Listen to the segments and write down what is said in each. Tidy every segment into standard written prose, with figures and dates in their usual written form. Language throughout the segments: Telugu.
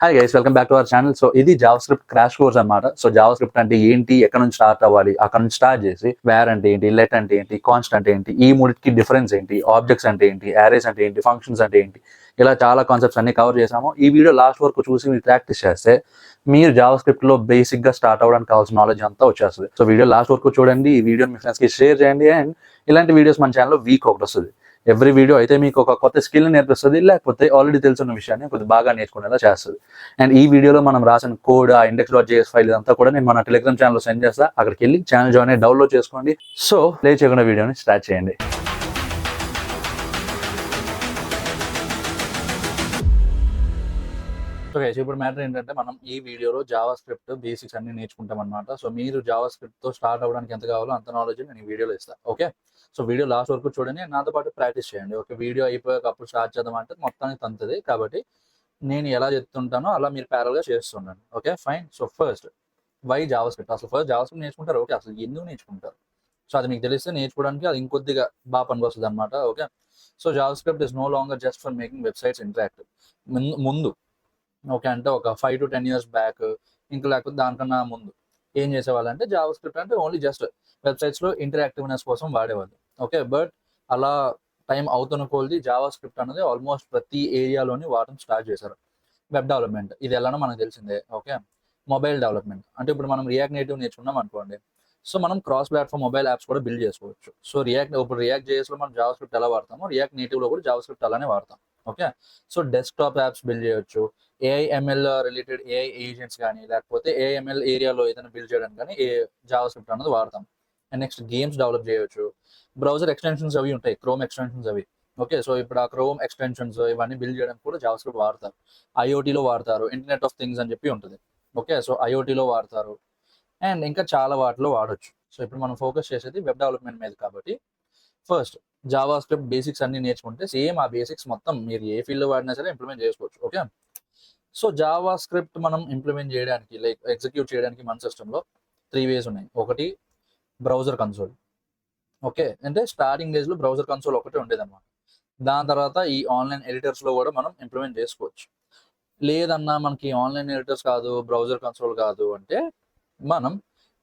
Hi guys, welcome back to our channel. So ఇది జావా స్క్రిప్ట్ క్రాష్ కోర్స్ అనమాట. సో జావా స్క్రిప్ట్ అంటే ఏంటి, ఎక్కడ నుంచి స్టార్ట్ అవ్వాలి, అక్కడ నుంచి స్టార్ట్ చేసి వేర్ అంటే ఏంటి, లెట్ అంటే ఏంటి, కాన్స్ట్ అంటే ఏంటి, ఈ మూడికి డిఫరెన్స్ ఏంటి, ఆబ్జెక్ట్స్ అంటే ఏంటి, అరేస్ అంటే ఏంటి, ఫంక్షన్స్ అంటే ఏంటి, ఇలా చాలా కాన్సెప్ట్స్ అన్ని కవర్ చేసాము. ఈ వీడియో లాస్ట్ వరకు చూసి మీరు ప్రాక్టీస్ చేస్తే మీరు జావా స్క్రిప్ట్ లో బేసిక్ గా స్టార్ట్ అవ్వడానికి కావాల్సిన నాలెడ్జ్ అంతా వచ్చేస్తుంది. సో వీడియో లాస్ట్ వరకు చూడండి, ఈ వీడియో మీ ఫ్రెండ్స్ కి షేర్ చేయండి. అండ్ ఇలాంటి వీడియోస్ మన ఛానల్లో వీక్ ఒకటి వస్తుంది. ఎవ్రీ వీడియో అయితే మీకు ఒక కొత్త స్కిల్ నేర్పిస్తుంది, లేకపోతే ఆల్రెడీ తెలుసున్న విషయాన్ని కొద్దిగా బాగా నేర్చుకునేలా చేస్తుంది. అండ్ ఈ వీడియోలో మనం రాసిన కోడ్, ఆ index.js ఫైల్ ఇదంతా కూడా నేను మన టెలిగ్రామ్ ఛానల్లో సెండ్ చేస్తా. అక్కడికి వెళ్ళి ఛానల్ జాయిన్ అయ్యి డౌన్లోడ్ చేసుకోండి. సో ప్లే చేయకుండా వీడియోని స్టార్ట్ చేయండి. ఓకే, ఇప్పుడు మ్యాటర్ ఏంటంటే మనం ఈ వీడియోలో జావా స్క్రిప్ట్ బేసిక్స్ అన్ని నేర్చుకుంటాం అనమాట. సో మీరు జావా స్క్రిప్ట్ తో స్టార్ట్ అవ్వడానికి ఎంత కావాలో అంత నాలెడ్జ్ నేను ఈ వీడియోలో ఇస్తాను. ఓకే, సో వీడియో లాస్ట్ వరకు చూడండి, నాతో పాటు ప్రాక్టీస్ చేయండి. ఓకే, వీడియో అయిపోయాక అప్పుడు స్టార్ట్ చేద్దాం అంటే మొత్తానికి తంతది, కాబట్టి నేను ఎలా చెప్తుంటానో అలా మీరు ప్యారల్గా చేస్తుండండి. Okay fine. So first why JavaScript, అసలు ఫస్ట్ జావా స్క్రిప్ట్ నేర్చుకుంటారు. ఓకే, అసలు ఎందుకు నేర్చుకుంటారు? సో అది మీకు తెలిస్తే నేర్చుకోవడానికి అది ఇంకొద్దిగా బాగా పనికొస్తుంది అనమాట. Okay, so JavaScript is no longer just for making websites interactive. ముందు ఓకే అంటే ఒక 5 to 10 years బ్యాక్, ఇంకా లేకపోతే దానికన్నా ముందు ఏం చేసేవాళ్ళంటే జావా స్క్రిప్ట్ అంటే ఓన్లీ జస్ట్ వెబ్సైట్స్లో ఇంటరాక్టివ్నెస్ కోసం వాడేవాళ్ళు. ఓకే, బట్ అలా టైం అవుతున్న కొలది జావా స్క్రిప్ట్ అనేది ఆల్మోస్ట్ ప్రతి ఏరియాలోని వాడటం స్టార్ట్ చేశారు. వెబ్ డెవలప్మెంట్ ఇది ఎలానో మనకు తెలిసిందే. ఓకే, మొబైల్ డెవలప్మెంట్ అంటే ఇప్పుడు మనం రియాక్ట్ నేటివ్ నేర్చుకున్నాం అనుకోండి, సో మనం క్రాస్ ప్లాట్ఫామ్ మొబైల్ యాప్స్ కూడా బిల్డ్ చేసుకోవచ్చు. సో ఇప్పుడు రియాక్ట్ జేఎస్లో మనం జావా స్క్రిప్ట్ ఎలా వాడతామో, రియాక్ట్ నేటివ్లో కూడా జావా స్క్రిప్ట్ అలానే వాడతాం. Okay, so desktop apps build చేయొచ్చు, ఏఐఎంఎల్ రిలేటెడ్ ఏఐ ఏజెంట్స్ కానీ, లేకపోతే ఏఐఎంఎల్ ఏరియాలో ఏదైనా బిల్డ్ చేయడానికి కానీ జావా స్క్రిప్ట్ అనేది వాడతాం. అండ్ నెక్స్ట్ గేమ్స్ డెవలప్ చేయొచ్చు, బ్రౌజర్ ఎక్స్టెన్షన్స్ అవి ఉంటాయి, క్రోమ్ ఎక్స్టెన్షన్స్ అవి. ఓకే, సో ఇప్పుడు ఆ క్రోమ్ ఎక్స్టెన్షన్స్ ఇవన్నీ బిల్డ్ చేయడానికి కూడా జావా స్క్రిప్ట్ వాడతారు. ఐఓటీలో వాడతారు, ఇంటర్నెట్ ఆఫ్ థింగ్స్ అని చెప్పి ఉంటుంది. ఓకే, సో ఐఓటీలో వాడతారు అండ్ ఇంకా చాలా వాటిలో వాడొచ్చు. సో ఇప్పుడు మనం ఫోకస్ చేసేది వెబ్ డెవలప్మెంట్ మీద, కాబట్టి ఫస్ట్ జావా స్క్రిప్ట్ బేసిక్స్ అన్ని నేర్చుకుంటే సేమ్ ఆ బేసిక్స్ మొత్తం మీరు ఏ ఫీల్డ్లో వాడినా సరే ఇంప్లిమెంట్ చేసుకోవచ్చు. ఓకే, సో జావా స్క్రిప్ట్ మనం ఇంప్లిమెంట్ చేయడానికి, లైక్ ఎగ్జిక్యూట్ చేయడానికి మన సిస్టంలో 3 ways ఉన్నాయి. ఒకటి బ్రౌజర్ కన్సోల్. ఓకే, అంటే స్టార్టింగ్ డేస్లో బ్రౌజర్ కన్సోల్ ఒకటే ఉండేదన్నమాట. దాని తర్వాత ఈ ఆన్లైన్ ఎడిటర్స్లో కూడా మనం ఇంప్లిమెంట్ చేసుకోవచ్చు. లేదన్నా మనకి ఆన్లైన్ ఎడిటర్స్ కాదు, బ్రౌజర్ కన్సోల్ కాదు అంటే మనం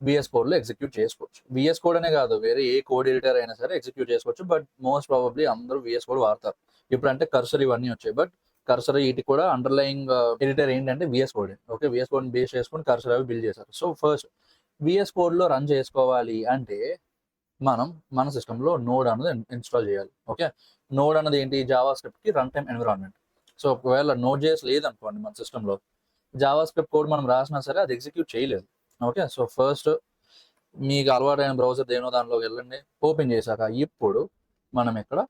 విఎస్ కోడ్లో ఎగ్జిక్యూట్ చేసుకోవచ్చు. విఎస్ కోడ్ అనే కాదు, వేరే ఏ కోడ్ ఎడిటర్ అయినా సరే ఎగ్జిక్యూట్ చేసుకోవచ్చు. బట్ మోస్ట్ ప్రాబబ్లీ అందరూ విఎస్ కోడ్ వాడతారు. ఇప్పుడు అంటే కర్సర్ ఇవన్నీ వచ్చాయి, బట్ కర్సర్ వీటి కూడా అండర్లయింగ్ ఎడిటర్ ఏంటంటే VS Code. Okay, VS Code base చేసుకుని కర్సర్ అవి బిల్డ్ చేశారు. సో ఫస్ట్ విఎస్ కోడ్లో రన్ చేసుకోవాలి అంటే మనం మన సిస్టంలో నోడ్ అనేది ఇన్స్టాల్ చేయాలి. ఓకే, నోడ్ అనేది ఏంటి, జావా స్క్రిప్ట్కి రన్ టైమ్ ఎన్విరాన్మెంట్. సో ఒకవేళ నోడ్ జేఎస్ లేదనుకోండి మన సిస్టంలో, జావా స్క్రిప్ట్ కోడ్ మనం రాసినా సరే అది ఎగ్జిక్యూట్ చేయలేదు. ఓకే, సో ఫస్ట్ మీకు అలవాటైన బ్రౌజర్ దేనో దానిలోకి వెళ్ళండి. ఓపెన్ చేశాక ఇప్పుడు మనం ఇక్కడ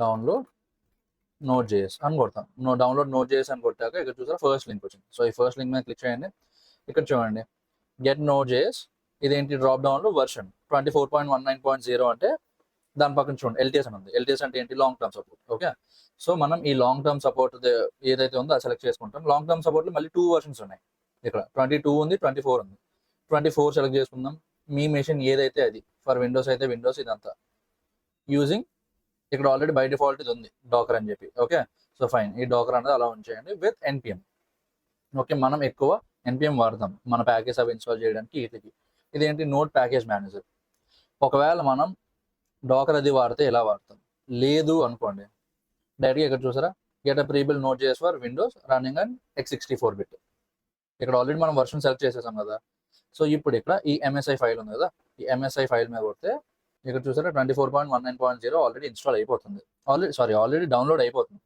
డౌన్లోడ్ నోడ్ జేఎస్ అని కొడతాం. డౌన్లోడ్ నోడ్ జేఎస్ అని కొట్టాక ఇక్కడ చూసారా ఫస్ట్ లింక్ వచ్చింది. సో ఈ ఫస్ట్ లింక్ మీద క్లిక్ చేయండి. ఇక్కడ చూడండి గెట్ నోడ్ జేఎస్, ఇదేంటి డ్రాప్ డౌన్లో వర్షన్ 24.19.0 అంటే దాని పక్కన చూడండి ఎల్టీఎస్ అని ఉంది. ఎల్టీఎస్ అంటే ఏంటి, long term support. Okay, so మనం ఈ లాంగ్ టర్మ్ సపోర్ట్ ఏదైతే ఉందో అది సెలెక్ట్ చేసుకుంటాం. లాంగ్ టర్మ్ సపోర్ట్లో మళ్ళీ 2 versions ఉన్నాయి. ఇక్కడ 22 ఉంది, 24 ఉంది. 24 సెలెక్ట్ చేసుకుందాం. మీ మెషిన్ ఏదైతే అది, ఫర్ విండోస్ అయితే విండోస్, ఇదంతా యూజింగ్ ఇక్కడ ఆల్రెడీ బై డిఫాల్ట్ ఇది ఉంది డాకర్ అని చెప్పి. ఓకే, సో ఫైన్, ఈ డాకర్ అనేది అలా ఉంచేయండి విత్ ఎన్పిఎం. ఓకే, మనం ఎక్కువ ఎన్పిఎం వాడతాం మన ప్యాకేజ్ అవి ఇన్స్టాల్ చేయడానికి. వీటికి ఇదేంటి, నోడ్ ప్యాకేజ్ మేనేజర్. ఒకవేళ మనం డాకర్ అది వాడితే ఎలా వాడతాం, లేదు అనుకోండి, డైరెక్ట్గా ఇక్కడ చూసారా get a prebuilt node JS for Windows running and x64 bit. ఇక్కడ ఆల్రెడీ మనం వర్షన్ సెలెక్ట్ చేసేసాం కదా. సో ఇప్పుడు ఇక్కడ ఈ ఎంఎస్ఐ ఫైల్ ఉంది కదా, ఈ ఎంఎస్ఐ ఫైల్ మీద కొడితే ఇక్కడ చూసారా 24.19.0 ఆల్రెడీ ఇన్స్టాల్ అయిపోతుంది. ఆల్రెడీ డౌన్లోడ్ అయిపోతుంది.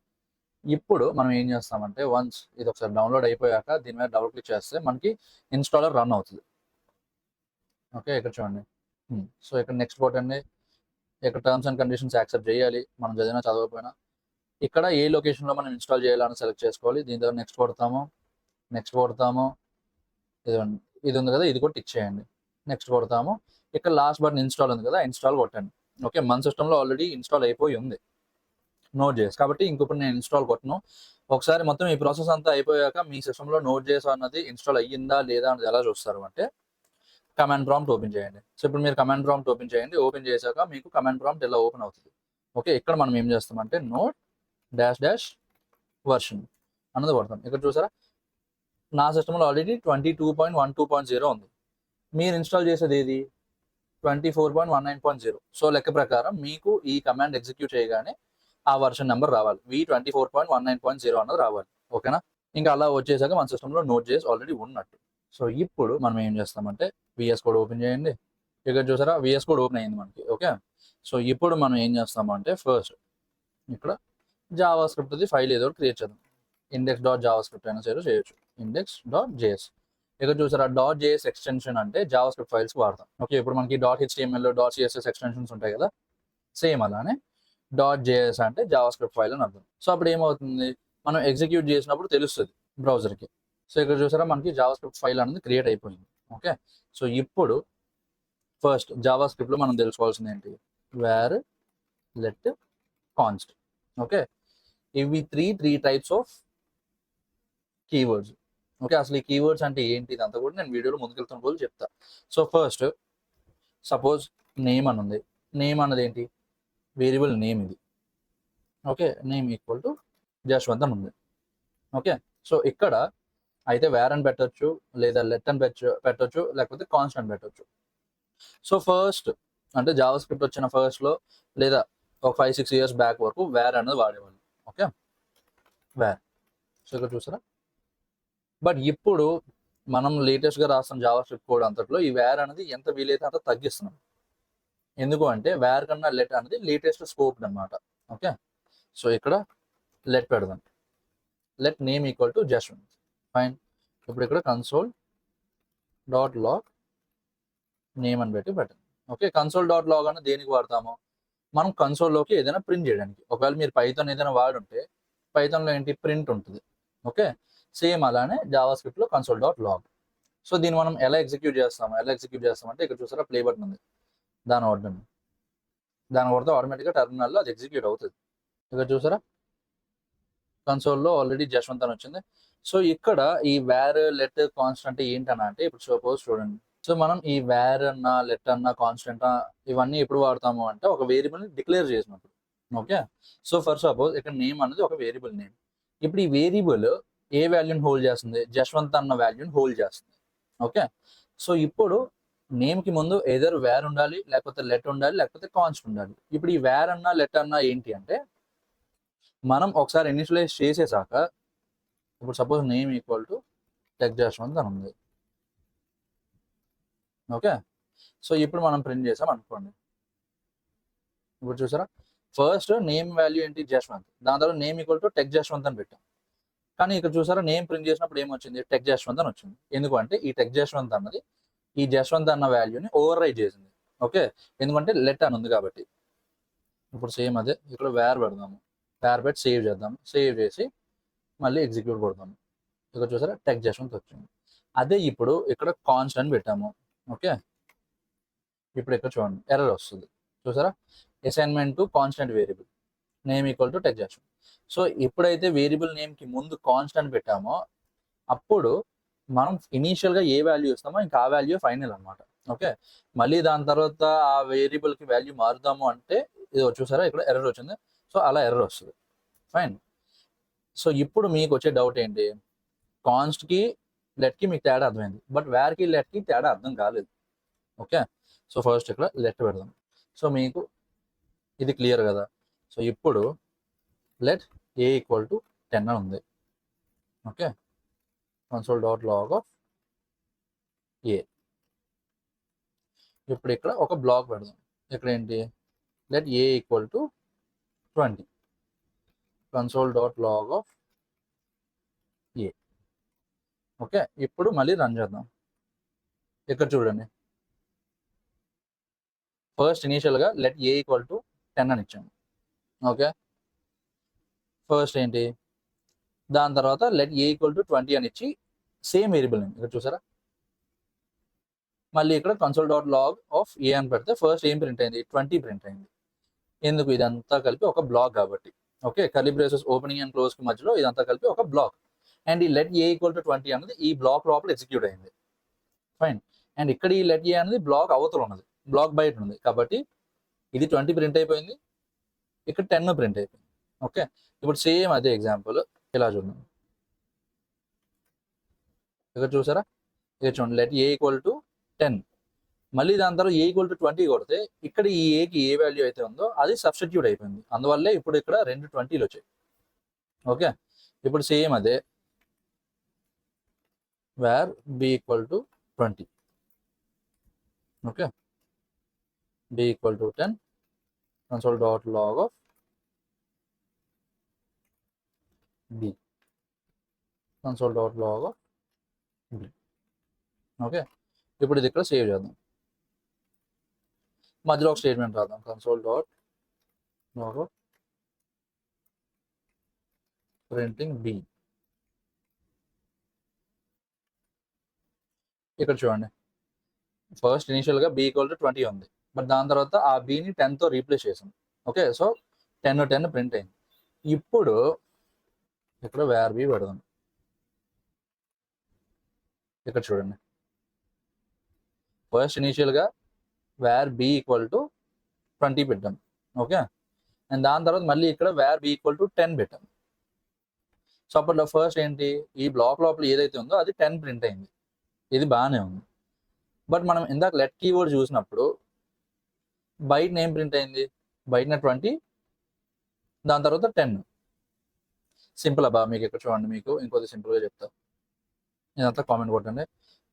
ఇప్పుడు మనం ఏం చేస్తామంటే వన్స్ ఇది ఒకసారి డౌన్లోడ్ అయిపోయాక దీని మీద డబుల్ క్లిక్ చేస్తే మనకి ఇన్స్టాలర్ రన్ అవుతుంది. ఓకే, ఇక్కడ చూడండి. సో ఇక్కడ నెక్స్ట్ కొట్టండి. ఇక్కడ టర్మ్స్ అండ్ కండిషన్స్ యాక్సెప్ట్ చేయాలి, మనం చదివినా చదవకపోయినా. ఇక్కడ ఏ లొకేషన్లో మనం ఇన్స్టాల్ చేయాలని సెలెక్ట్ చేసుకోవాలి. దీని దగ్గర నెక్స్ట్ కొడతాము. ఇది ఉంది కదా, ఇది కూడా టిక్ చేయండి. నెక్స్ట్ కొడతాము. ఇక్కడ లాస్ట్ బటన్ ఇన్స్టాల్ ఉంది కదా, ఇన్స్టాల్ కొట్టండి. ఓకే, మన సిస్టంలో ఆల్రెడీ ఇన్స్టాల్ అయిపోయి ఉంది నోడ్ జేఎస్, కాబట్టి ఇంకొకటి నేను ఇన్స్టాల్ కొట్టను. ఒకసారి మొత్తం ఈ ప్రాసెస్ అంతా అయిపోయాక మీ సిస్టంలో నోడ్ జేఎస్ అన్నది ఇన్స్టాల్ అయ్యిందా లేదా అనేది ఎలా చూస్తారు అంటే కమాండ్ ప్రాంప్ట్ ఓపెన్ చేయండి. సో ఇప్పుడు మీరు కమాండ్ ప్రాంప్ట్ ఓపెన్ చేయండి. ఓపెన్ చేశాక మీకు కమాండ్ ప్రాంప్ట్ ఇలా ఓపెన్ అవుతుంది. ఓకే, ఇక్కడ మనం ఏం చేస్తామంటే నోడ్ డాష్ డాష్ వర్షన్ అన్నది కొడతాం. ఇక్కడ చూసారా నా సిస్టంలో ఆల్రెడీ 22.12.0 ఉంది. మీరు ఇన్స్టాల్ చేసేది ఏది 24.19.0. సో లెక్క ప్రకారం మీకు ఈ కమాండ్ ఎగ్జిక్యూట్ చేయగానే ఆ వర్షన్ నెంబర్ రావాలి, v24.19.0 అన్నది రావాలి. ఓకేనా? ఇంకా అలా వచ్చేసాక మన సిస్టంలో నోట్ చేసి ఆల్రెడీ ఉన్నట్టు. సో ఇప్పుడు మనం ఏం చేస్తామంటే విఎస్ కోడ్ ఓపెన్ చేయండి. ఇక్కడ చూసారా విఎస్ కోడ్ ఓపెన్ అయింది మనకి. ఓకే, సో ఇప్పుడు మనం ఏం చేస్తామంటే ఫస్ట్ ఇక్కడ జావా స్క్రిప్ట్ది ఫైల్ ఏదో క్రియేట్ చేద్దాం. index.javascript అయినా సరే చేయొచ్చు, index.js. ఇక్కడ చూసారా .js ఎక్స్టెన్షన్ అంటే జావా స్క్రిప్ట్ ఫైల్స్ వాడతాం. ఓకే, ఇప్పుడు మనకి .html .css ఎక్స్టెన్షన్స్ ఉంటాయి కదా, సేమ్ అలానే .js అంటే జావా స్క్రిప్ట్ ఫైల్ అని అర్థం. సో అప్పుడు ఏమవుతుంది, మనం ఎగ్జిక్యూట్ చేసినప్పుడు తెలుస్తుంది బ్రౌజర్కి. సో ఇక్కడ చూసారా మనకి జావా స్క్రిప్ట్ ఫైల్ అనేది క్రియేట్ అయిపోయింది. ఓకే, సో ఇప్పుడు ఫస్ట్ జావా స్క్రిప్ట్లో మనం తెలుసుకోవాల్సింది ఏంటి, వేర్ లెట్ కాన్స్ట్. ఓకే, ఇవి three types of keywords. Okay, అసలు ఈ కీవర్డ్స్ అంటే ఏంటి ఇదంతా కూడా నేను వీడియోలో ముందుకెళ్తున్న రోజు చెప్తా. సో ఫస్ట్ సపోజ్ నేమ్ అని ఉంది. నేమ్ అన్నది ఏంటి, వేరియబుల్ నేమ్ ఇది. Okay, name equal to Jashwanth అని ఉంది. ఓకే, సో ఇక్కడ అయితే వేర్ అని పెట్టొచ్చు, లేదా లెట్ అని పెట్టొచ్చు, లేకపోతే కాన్స్టెంట్ పెట్టొచ్చు. సో ఫస్ట్ అంటే జావా స్క్రిప్ట్ వచ్చిన ఫస్ట్లో లేదా ఒక 5-6 years బ్యాక్ వరకు వేర్ అనేది వాడేవాళ్ళు. Okay, wear. సో ఇక్కడ చూసారా, బట్ ఇప్పుడు మనం లేటెస్ట్గా రాస్తున్న జావా స్క్రిప్ట్ కోడ్ అంతట్లో ఈ వేర్ అనేది ఎంత వీలైతే అంత తగ్గిస్తున్నాం. ఎందుకు అంటే వేర్ కన్నా లెట్ అనేది లేటెస్ట్ స్కోప్ అనమాట. ఓకే, సో ఇక్కడ లెట్ పెడదాం, let name equal to Jashwanth. Fine. ఇప్పుడు ఇక్కడ console.log నేమ్ అని పెట్టండి. ఓకే, console.log అని దేనికి వాడతాము, మనం కన్సోల్లోకి ఏదైనా ప్రింట్ చేయడానికి. ఒకవేళ మీరు పైథాన్ ఏదైనా వాడుంటే పైథాన్లో ఏంటి ప్రింట్ ఉంటుంది. ఓకే, సేమ్ అలానే జావా స్క్రిప్ట్లో console.log. సో దీన్ని మనం ఎలా ఎగ్జిక్యూట్ చేస్తామంటే ఇక్కడ చూసారా ప్లే బటన్ ఉంది, దాని కొడితే ఆటోమేటిక్గా టెర్మినల్లో అది ఎగ్జిక్యూట్ అవుతుంది. ఇక్కడ చూసారా కన్సోల్లో ఆల్రెడీ జశ్వంత్ అని వచ్చింది. సో ఇక్కడ ఈ వేర్ లెట్ కాన్స్టెంట్ ఏంటన్నా అంటే ఇప్పుడు సపోజ్ చూడండి, సో మనం ఈ వేర్ అన్న లెట్ అన్న కాన్స్టెంట్ ఇవన్నీ ఎప్పుడు వాడతాము అంటే ఒక వేరియబుల్ని డిక్లేర్ చేసినప్పుడు. ఓకే, సో ఫర్ సపోజ్ ఇక్కడ నేమ్ అనేది ఒక వేరియబుల్ నేమ్. ఇప్పుడు ఈ వేరియబుల్ ఏ వాల్యూని హోల్డ్ చేస్తుంది, జశ్వంత్ అన్న వాల్యూని హోల్డ్ చేస్తుంది. ఓకే, సో ఇప్పుడు నేమ్కి ముందు ఏదర్ వేర్ ఉండాలి, లేకపోతే లెట్ ఉండాలి, లేకపోతే కాన్స్ట్ ఉండాలి. ఇప్పుడు ఈ వేర్ అన్న లెట్ అన్న ఏంటి అంటే మనం ఒకసారి ఇనిషియలైజ్ చేసేసాక ఇప్పుడు suppose name equal to tech Jashwanth అని ఉంది. ఓకే, సో ఇప్పుడు మనం ప్రింట్ చేసాం అనుకోండి. ఇప్పుడు చూసారా ఫస్ట్ నేమ్ వాల్యూ ఏంటి జశ్వంత్, దాని తర్వాత name equal to tech Jashwanth అని పెట్టాం. కానీ ఇక్కడ చూసారా నేమ్ ప్రింట్ చేసినప్పుడు ఏమొచ్చింది, టెక్ జశ్వంత్ అని వచ్చింది. ఎందుకంటే ఈ టెక్ జశ్వంత్ అన్నది ఈ జశ్వంత్ అన్న వాల్యూని ఓవర్ రైట్ చేసింది. ఓకే, ఎందుకంటే లెట్ అని ఉంది కాబట్టి. ఇప్పుడు సేమ్ అదే ఇక్కడ వేర్ పెడదాము, వేర్ పెట్టి సేవ్ చేద్దాము, సేవ్ చేసి మళ్ళీ ఎగ్జిక్యూట్ కొడదాము. ఇక్కడ చూసారా టెక్ జశ్వంత్ వచ్చింది. అదే ఇప్పుడు ఇక్కడ కాన్స్టెంట్ పెట్టాము. ఓకే, ఇప్పుడు ఇక్కడ చూడండి ఎర్రర్ వస్తుంది. చూసారా assignment to constant variable name equal to tech Jashwanth. So ఎప్పుడైతే వేరియబుల్ నేమ్కి ముందు కాన్స్టెంట్ పెట్టామో అప్పుడు మనం ఇనీషియల్గా ఏ వాల్యూ ఇస్తామో ఇంకా ఆ వాల్యూ ఫైనల్ అనమాట. ఓకే, మళ్ళీ దాని తర్వాత ఆ వేరియబుల్కి వాల్యూ మారుదాము అంటే ఇది చూసారా ఇక్కడ ఎర్రర్ వచ్చింది. సో అలా ఎర్రర్ వస్తుంది. ఫైన్. సో ఇప్పుడు మీకు వచ్చే డౌట్ ఏంటి, కాన్స్ట్కి లెట్కి మీకు తేడా అర్థమైంది, బట్ వేర్కి లెట్కి తేడా అర్థం కాలేదు. ఓకే, సో ఫస్ట్ ఇక్కడ లెట్ పెడదాం. సో మీకు ఇది క్లియర్ కదా. సో ఇప్పుడు లెట్ ఏ ఈక్వల్ టు 10 అని ఉంది. ఓకే, console.log ఆఫ్ ఏ. ఇప్పుడు ఇక్కడ ఒక బ్లాక్ పెడదాం. ఇక్కడ ఏంటి, let A equal to 20, console.log of A. Okay, ఇప్పుడు మళ్ళీ రన్ చేద్దాం. ఇక్కడ చూడండి ఫస్ట్ ఇనీషియల్గా లెట్ ఏ ఈక్వల్ టు 10 అని ఇచ్చాము. ఓకే, ఫస్ట్ ఏంటి, దాని తర్వాత లెట్ ఏ ఈక్వల్ టు 20 అని ఇచ్చి సేమ్ వేరియబుల్ నేమ్ ఇక్కడ చూసారా, మళ్ళీ ఇక్కడ console.log ఆఫ్ ఏ అని పెడితే ఫస్ట్ ఏం ప్రింట్ అయింది, 20 ప్రింట్ అయింది. ఎందుకు, ఇదంతా కలిపి ఒక బ్లాక్ కాబట్టి. Okay, curly braces opening and క్లోజ్కి మధ్యలో ఇదంతా కలిపి ఒక బ్లాక్. అండ్ ఈ లెట్ ఏ ఈక్వల్ టు 20 అనేది ఈ బ్లాక్ లోపల ఎగ్జిక్యూట్ అయింది. ఫైన్. అండ్ ఇక్కడ ఈ లెట్ ఏ అనేది బ్లాక్ అవతల ఉన్నది, బ్లాక్ బయట ఉంది కాబట్టి ఇది 20 ప్రింట్ అయిపోయింది, ఇక్కడ 10 ప్రింట్ అయిపోయింది. ఓకే, ఇప్పుడు సేమ్ అదే ఎగ్జాంపుల్ ఇలా చూద్దాం. ఇక్కడ చూసారా, ఇక చూడండి లెట్ ఏ ఈక్వల్ టు 10. మళ్ళీ దాని తర్వాత ఏ ఈక్వల్ టు 20 కొడితే ఇక్కడ ఈ ఏకి ఏ వాల్యూ అయితే ఉందో అది సబ్స్టిట్యూట్ అయిపోయింది. అందువల్లే ఇప్పుడు ఇక్కడ 2 20లు వచ్చాయి. ఓకే, ఇప్పుడు సేమ్ అదే var B equal to 20. Okay, B equal to 10 console dot log of B, console dot log of B. Okay, ఇప్పుడు ఇది ఇక్కడ సేవ్ చేద్దాం. మధ్యలో ఒక స్టేట్మెంట్ రాద్దాం, console dot log of printing B. ఇక్కడ చూడండి, ఫస్ట్ ఇనిషియల్గా బి ఈక్వల్ టు 20 ఉంది, బట్ దాని తర్వాత ఆ బిని 10తో రీప్లేస్ చేసాం. ఓకే, సో 10 ప్రింట్ అయింది. ఇప్పుడు ఇక్కడ వేర్ బి పెడదాం. ఇక్కడ చూడండి, ఫస్ట్ ఇనిషియల్గా వేర్ బి ఈక్వల్ టు 20 పెట్టాం. ఓకే, అండ్ దాని తర్వాత మళ్ళీ ఇక్కడ వేర్ బి ఈక్వల్ టు 10 పెట్టాం. సో అప్పట్లో ఫస్ట్ ఏంటి, ఈ బ్లాక్ లోపల ఏదైతే ఉందో అది 10 ప్రింట్ అయింది, ఇది బాగానే ఉంది. బట్ మనం ఇందాక లెట్ కీవర్డ్ చూసినప్పుడు బయట ఏం ప్రింట్ అయింది, బయటన 20, దాని తర్వాత 10. సింపుల్ అబ్బా, మీకు ఇక్కడ చూడండి, మీకు ఇంకొద్ది సింపుల్గా చెప్తా. ఇదంతా కామెంట్ కొట్టండి.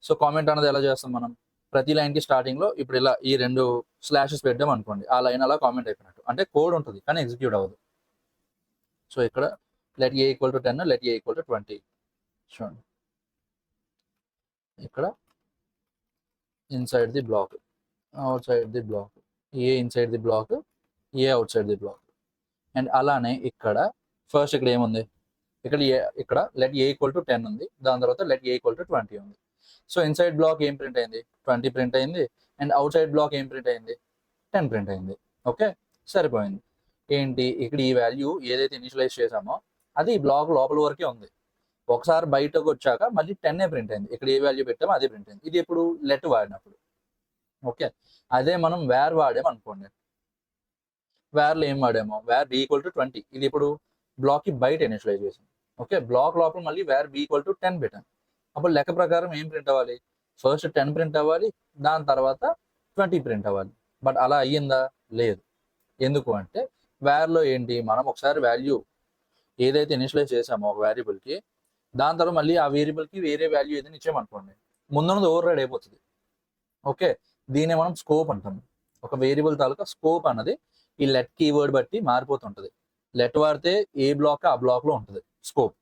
సో కామెంట్ అనేది ఎలా చేస్తాం మనం, ప్రతి లైన్కి స్టార్టింగ్లో ఇప్పుడు ఇలా ఈ 2 స్లాషెస్ పెట్టాం అనుకోండి, ఆ లైన్ అలా కామెంట్ అయిపోయినట్టు. అంటే కోడ్ ఉంటుంది కానీ ఎగ్జిక్యూట్ అవ్వదు. సో ఇక్కడ let A equal to 10, let A equal to 20. చూడండి, ఇక్కడ inside the block, outside the block, A inside the block, A outside the block. And అలానే ఇక్కడ ఫస్ట్ ఇక్కడ ఏముంది, ఇక్కడ లెట్ ఏ ఈక్వల్ టు 10 ఉంది, దాని తర్వాత లెట్ ఏ ఈక్వల్ టు 20 ఉంది. సో ఇన్సైడ్ బ్లాక్ ఏం ప్రింట్ అయింది, 20 ప్రింట్ అయింది. అండ్ అవుట్ సైడ్ బ్లాక్ ఏం ప్రింట్ అయింది, 10 ప్రింట్ అయింది. ఓకే, సరిపోయింది. ఏంటి, ఇక్కడ ఈ వాల్యూ ఏదైతే ఇనిషియలైజ్ చేసామో అది ఈ బ్లాక్ లోపల వరకే ఉంది. ఒకసారి బయటకు వచ్చాక మళ్ళీ 10 ప్రింట్ అయింది. ఇక్కడ ఏ వాల్యూ పెట్టామో అదే ప్రింట్ అయింది. ఇది ఇప్పుడు లెట్ వాడినప్పుడు. ఓకే, అదే మనం వేర్ వాడాము అనుకోండి, వేర్లో ఏం వాడామో వేర్ బి ఈక్వల్ టు 20, ఇది ఇప్పుడు బ్లాక్కి బయట ఇనిషియలైజ్ చేసాం. ఓకే, బ్లాక్ లోపల మళ్ళీ వేర్ బి ఈక్వల్ టు 10 పెట్టాం. అప్పుడు లెక్క ప్రకారం ఏం ప్రింట్ అవ్వాలి, ఫస్ట్ 10 ప్రింట్ అవ్వాలి, దాని తర్వాత 20 ప్రింట్ అవ్వాలి. బట్ అలా అయ్యిందా, లేదు. ఎందుకు అంటే వేర్లో ఏంటి, మనం ఒకసారి వాల్యూ ఏదైతే ఇనిషియలైజ్ చేసామో ఒక వేరియబుల్కి, దాని తర్వాత మళ్ళీ ఆ వేరియబుల్కి వేరే వాల్యూ ఏదైనా ఇచ్చామనుకోండి, ముందున్నది ఓవర్ రైడ్ అయిపోతుంది. ఓకే, దీన్ని మనం స్కోప్ అంటాం. ఒక వేరియబుల్ తాలూకా స్కోప్ అన్నది ఈ లెట్ కీవర్డ్ బట్టి మారిపోతుంటుంది. లెట్ వాడితే ఏ బ్లాక్ ఆ బ్లాక్లో ఉంటుంది స్కోప్,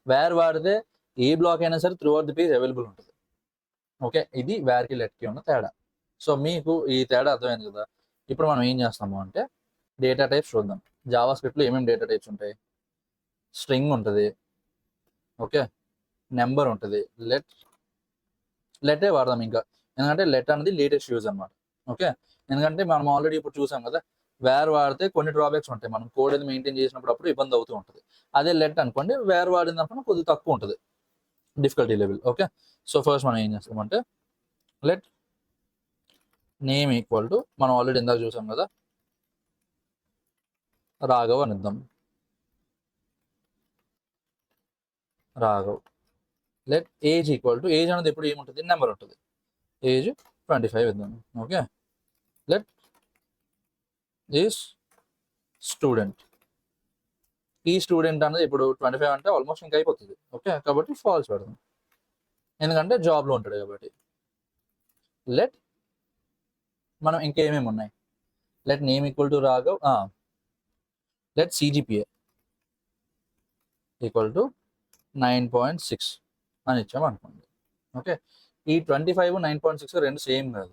వేర్ వాడితే ఏ బ్లాక్ అయినా సరే through out the page available ఉంటుంది. ఓకే, ఇది వేర్కి లెట్కి ఉన్న తేడా. సో మీకు ఈ తేడా అర్థమైంది కదా. ఇప్పుడు మనం ఏం చేస్తాము అంటే డేటా టైప్స్ చూద్దాం. జావా స్క్రిప్ట్లో ఏమేమి డేటా టైప్స్ ఉంటాయి, స్ట్రింగ్ ఉంటుంది, ఓకే, నెంబర్ ఉంటుంది, లెటే వాడదాం ఇంకా, ఎందుకంటే లెట్ అనేది లేటెస్ట్ యూజ్ అనమాట. ఓకే, ఎందుకంటే మనం ఆల్రెడీ ఇప్పుడు చూసాం కదా, వేర్ వాడితే కొన్ని డ్రాబ్యాక్స్ ఉంటాయి, మనం కోడ్ అది మెయింటైన్ చేసినప్పుడు అప్పుడు ఇబ్బంది అవుతూ ఉంటుంది. అదే లెట్ అనుకోండి, వేర్ వాడినప్పుడు కొద్దిగా తక్కువ ఉంటుంది difficulty level. Okay, so first మనం ఏం చేస్తామంటే లెట్ నేమ్ ఈక్వల్ టు, మనం ఆల్రెడీ ఇందాక చూసాం కదా, రాఘవ్ అని ఇద్దాం. Raghav. Let age equal to, age అనేది ఎప్పుడు ఏముంటుంది, నెంబర్ ఉంటుంది, ఏజ్ 25 ఇద్దాం. Okay, let is student. ఈ స్టూడెంట్ అనేది ఇప్పుడు 25 అంటే ఆల్మోస్ట్ ఇంకా అయిపోతుంది. ఓకే, కాబట్టి ఫాల్స్ పెడదాం, ఎందుకంటే జాబ్లో ఉంటాడు కాబట్టి. లెట్ మనం ఇంకేమేమి ఉన్నాయి, let name equal to Raghav, let CGPA equal to 9.6 అని ఇచ్చాము అనుకోండి. ఓకే, ఈ 25 9.6 రెండు సేమ్ కాదు.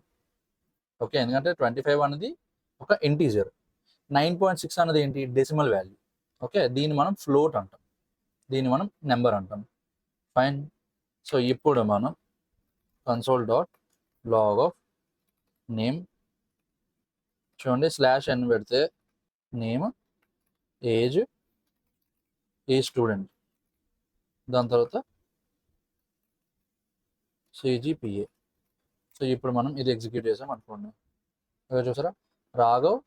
ఓకే, ఎందుకంటే 25 అనేది ఒక ఇంటీజర్, 9.6 అనేది ఏంటి, డెసిమల్ వాల్యూ. ఓకే, దీన్ని మనం ఫ్లోట్ అంటాం, దీన్ని మనం నెంబర్ అంటాం. ఫైన్. సో ఇప్పుడు మనం console dot log of name, చూడండి /n పెడితే నేమ్, ఏజ్, ఏ స్టూడెంట్, దాని తర్వాత సిజిపిఏ. సో ఇప్పుడు మనం ఇది ఎగ్జిక్యూట్ చేసాం అనుకోండి, చూసారా, రాఘవ్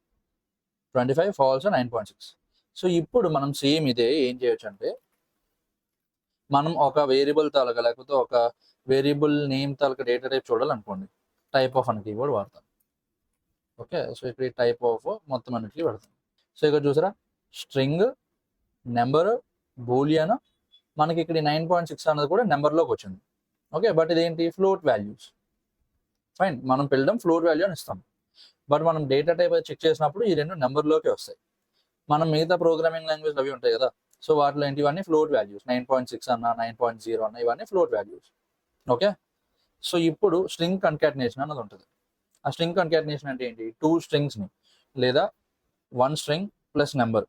25 ఫాల్స్ 9.6. సో ఇప్పుడు మనం సేమ్ ఇదే ఏం చేయొచ్చు అంటే మనం ఒక వేరియబుల్ తాలూకా లేకపోతే ఒక వేరియబుల్ నేమ్ తాలూకా డేటా టైప్ చూడాలనుకోండి, టైప్ ఆఫ్ అనే కీవర్డ్ వాడతాం. ఓకే, సో ఇక్కడ ఈ టైప్ ఆఫ్ మొత్తం అన్నిటికీ వాడతాం. సో ఇక్కడ చూసారా, స్ట్రింగ్, నెంబర్, బూలియన్, మనకి ఇక్కడ 9.6 అన్నది కూడా నెంబర్లోకి వచ్చింది. ఓకే, బట్ ఇదేంటి ఫ్లోట్ వాల్యూస్. ఫైన్, మనం పిలవడం ఫ్లోట్ వాల్యూ అని ఇస్తాం, బట్ మనం డేటా టైప్ చెక్ చేసినప్పుడు ఈ రెండు నెంబర్లోకి వస్తాయి. మనం మిగతా ప్రోగ్రామింగ్ లాంగ్వేజ్ అవి ఉంటాయి కదా, సో వాటిలో ఏంటి, ఇవన్నీ ఫ్లోట్ వాల్యూస్. 9.6 అన్న, 9.0 అన్న, ఇవన్నీ ఫ్లోట్ వాల్యూస్. ఓకే, సో ఇప్పుడు స్ట్రింగ్ కన్కాటినేషన్ అన్నది ఉంటుంది. ఆ స్ట్రింగ్ కన్కాటినేషన్ అంటే ఏంటి, 2 స్ట్రింగ్స్ని లేదా 1 స్ట్రింగ్ ప్లస్ నెంబర్.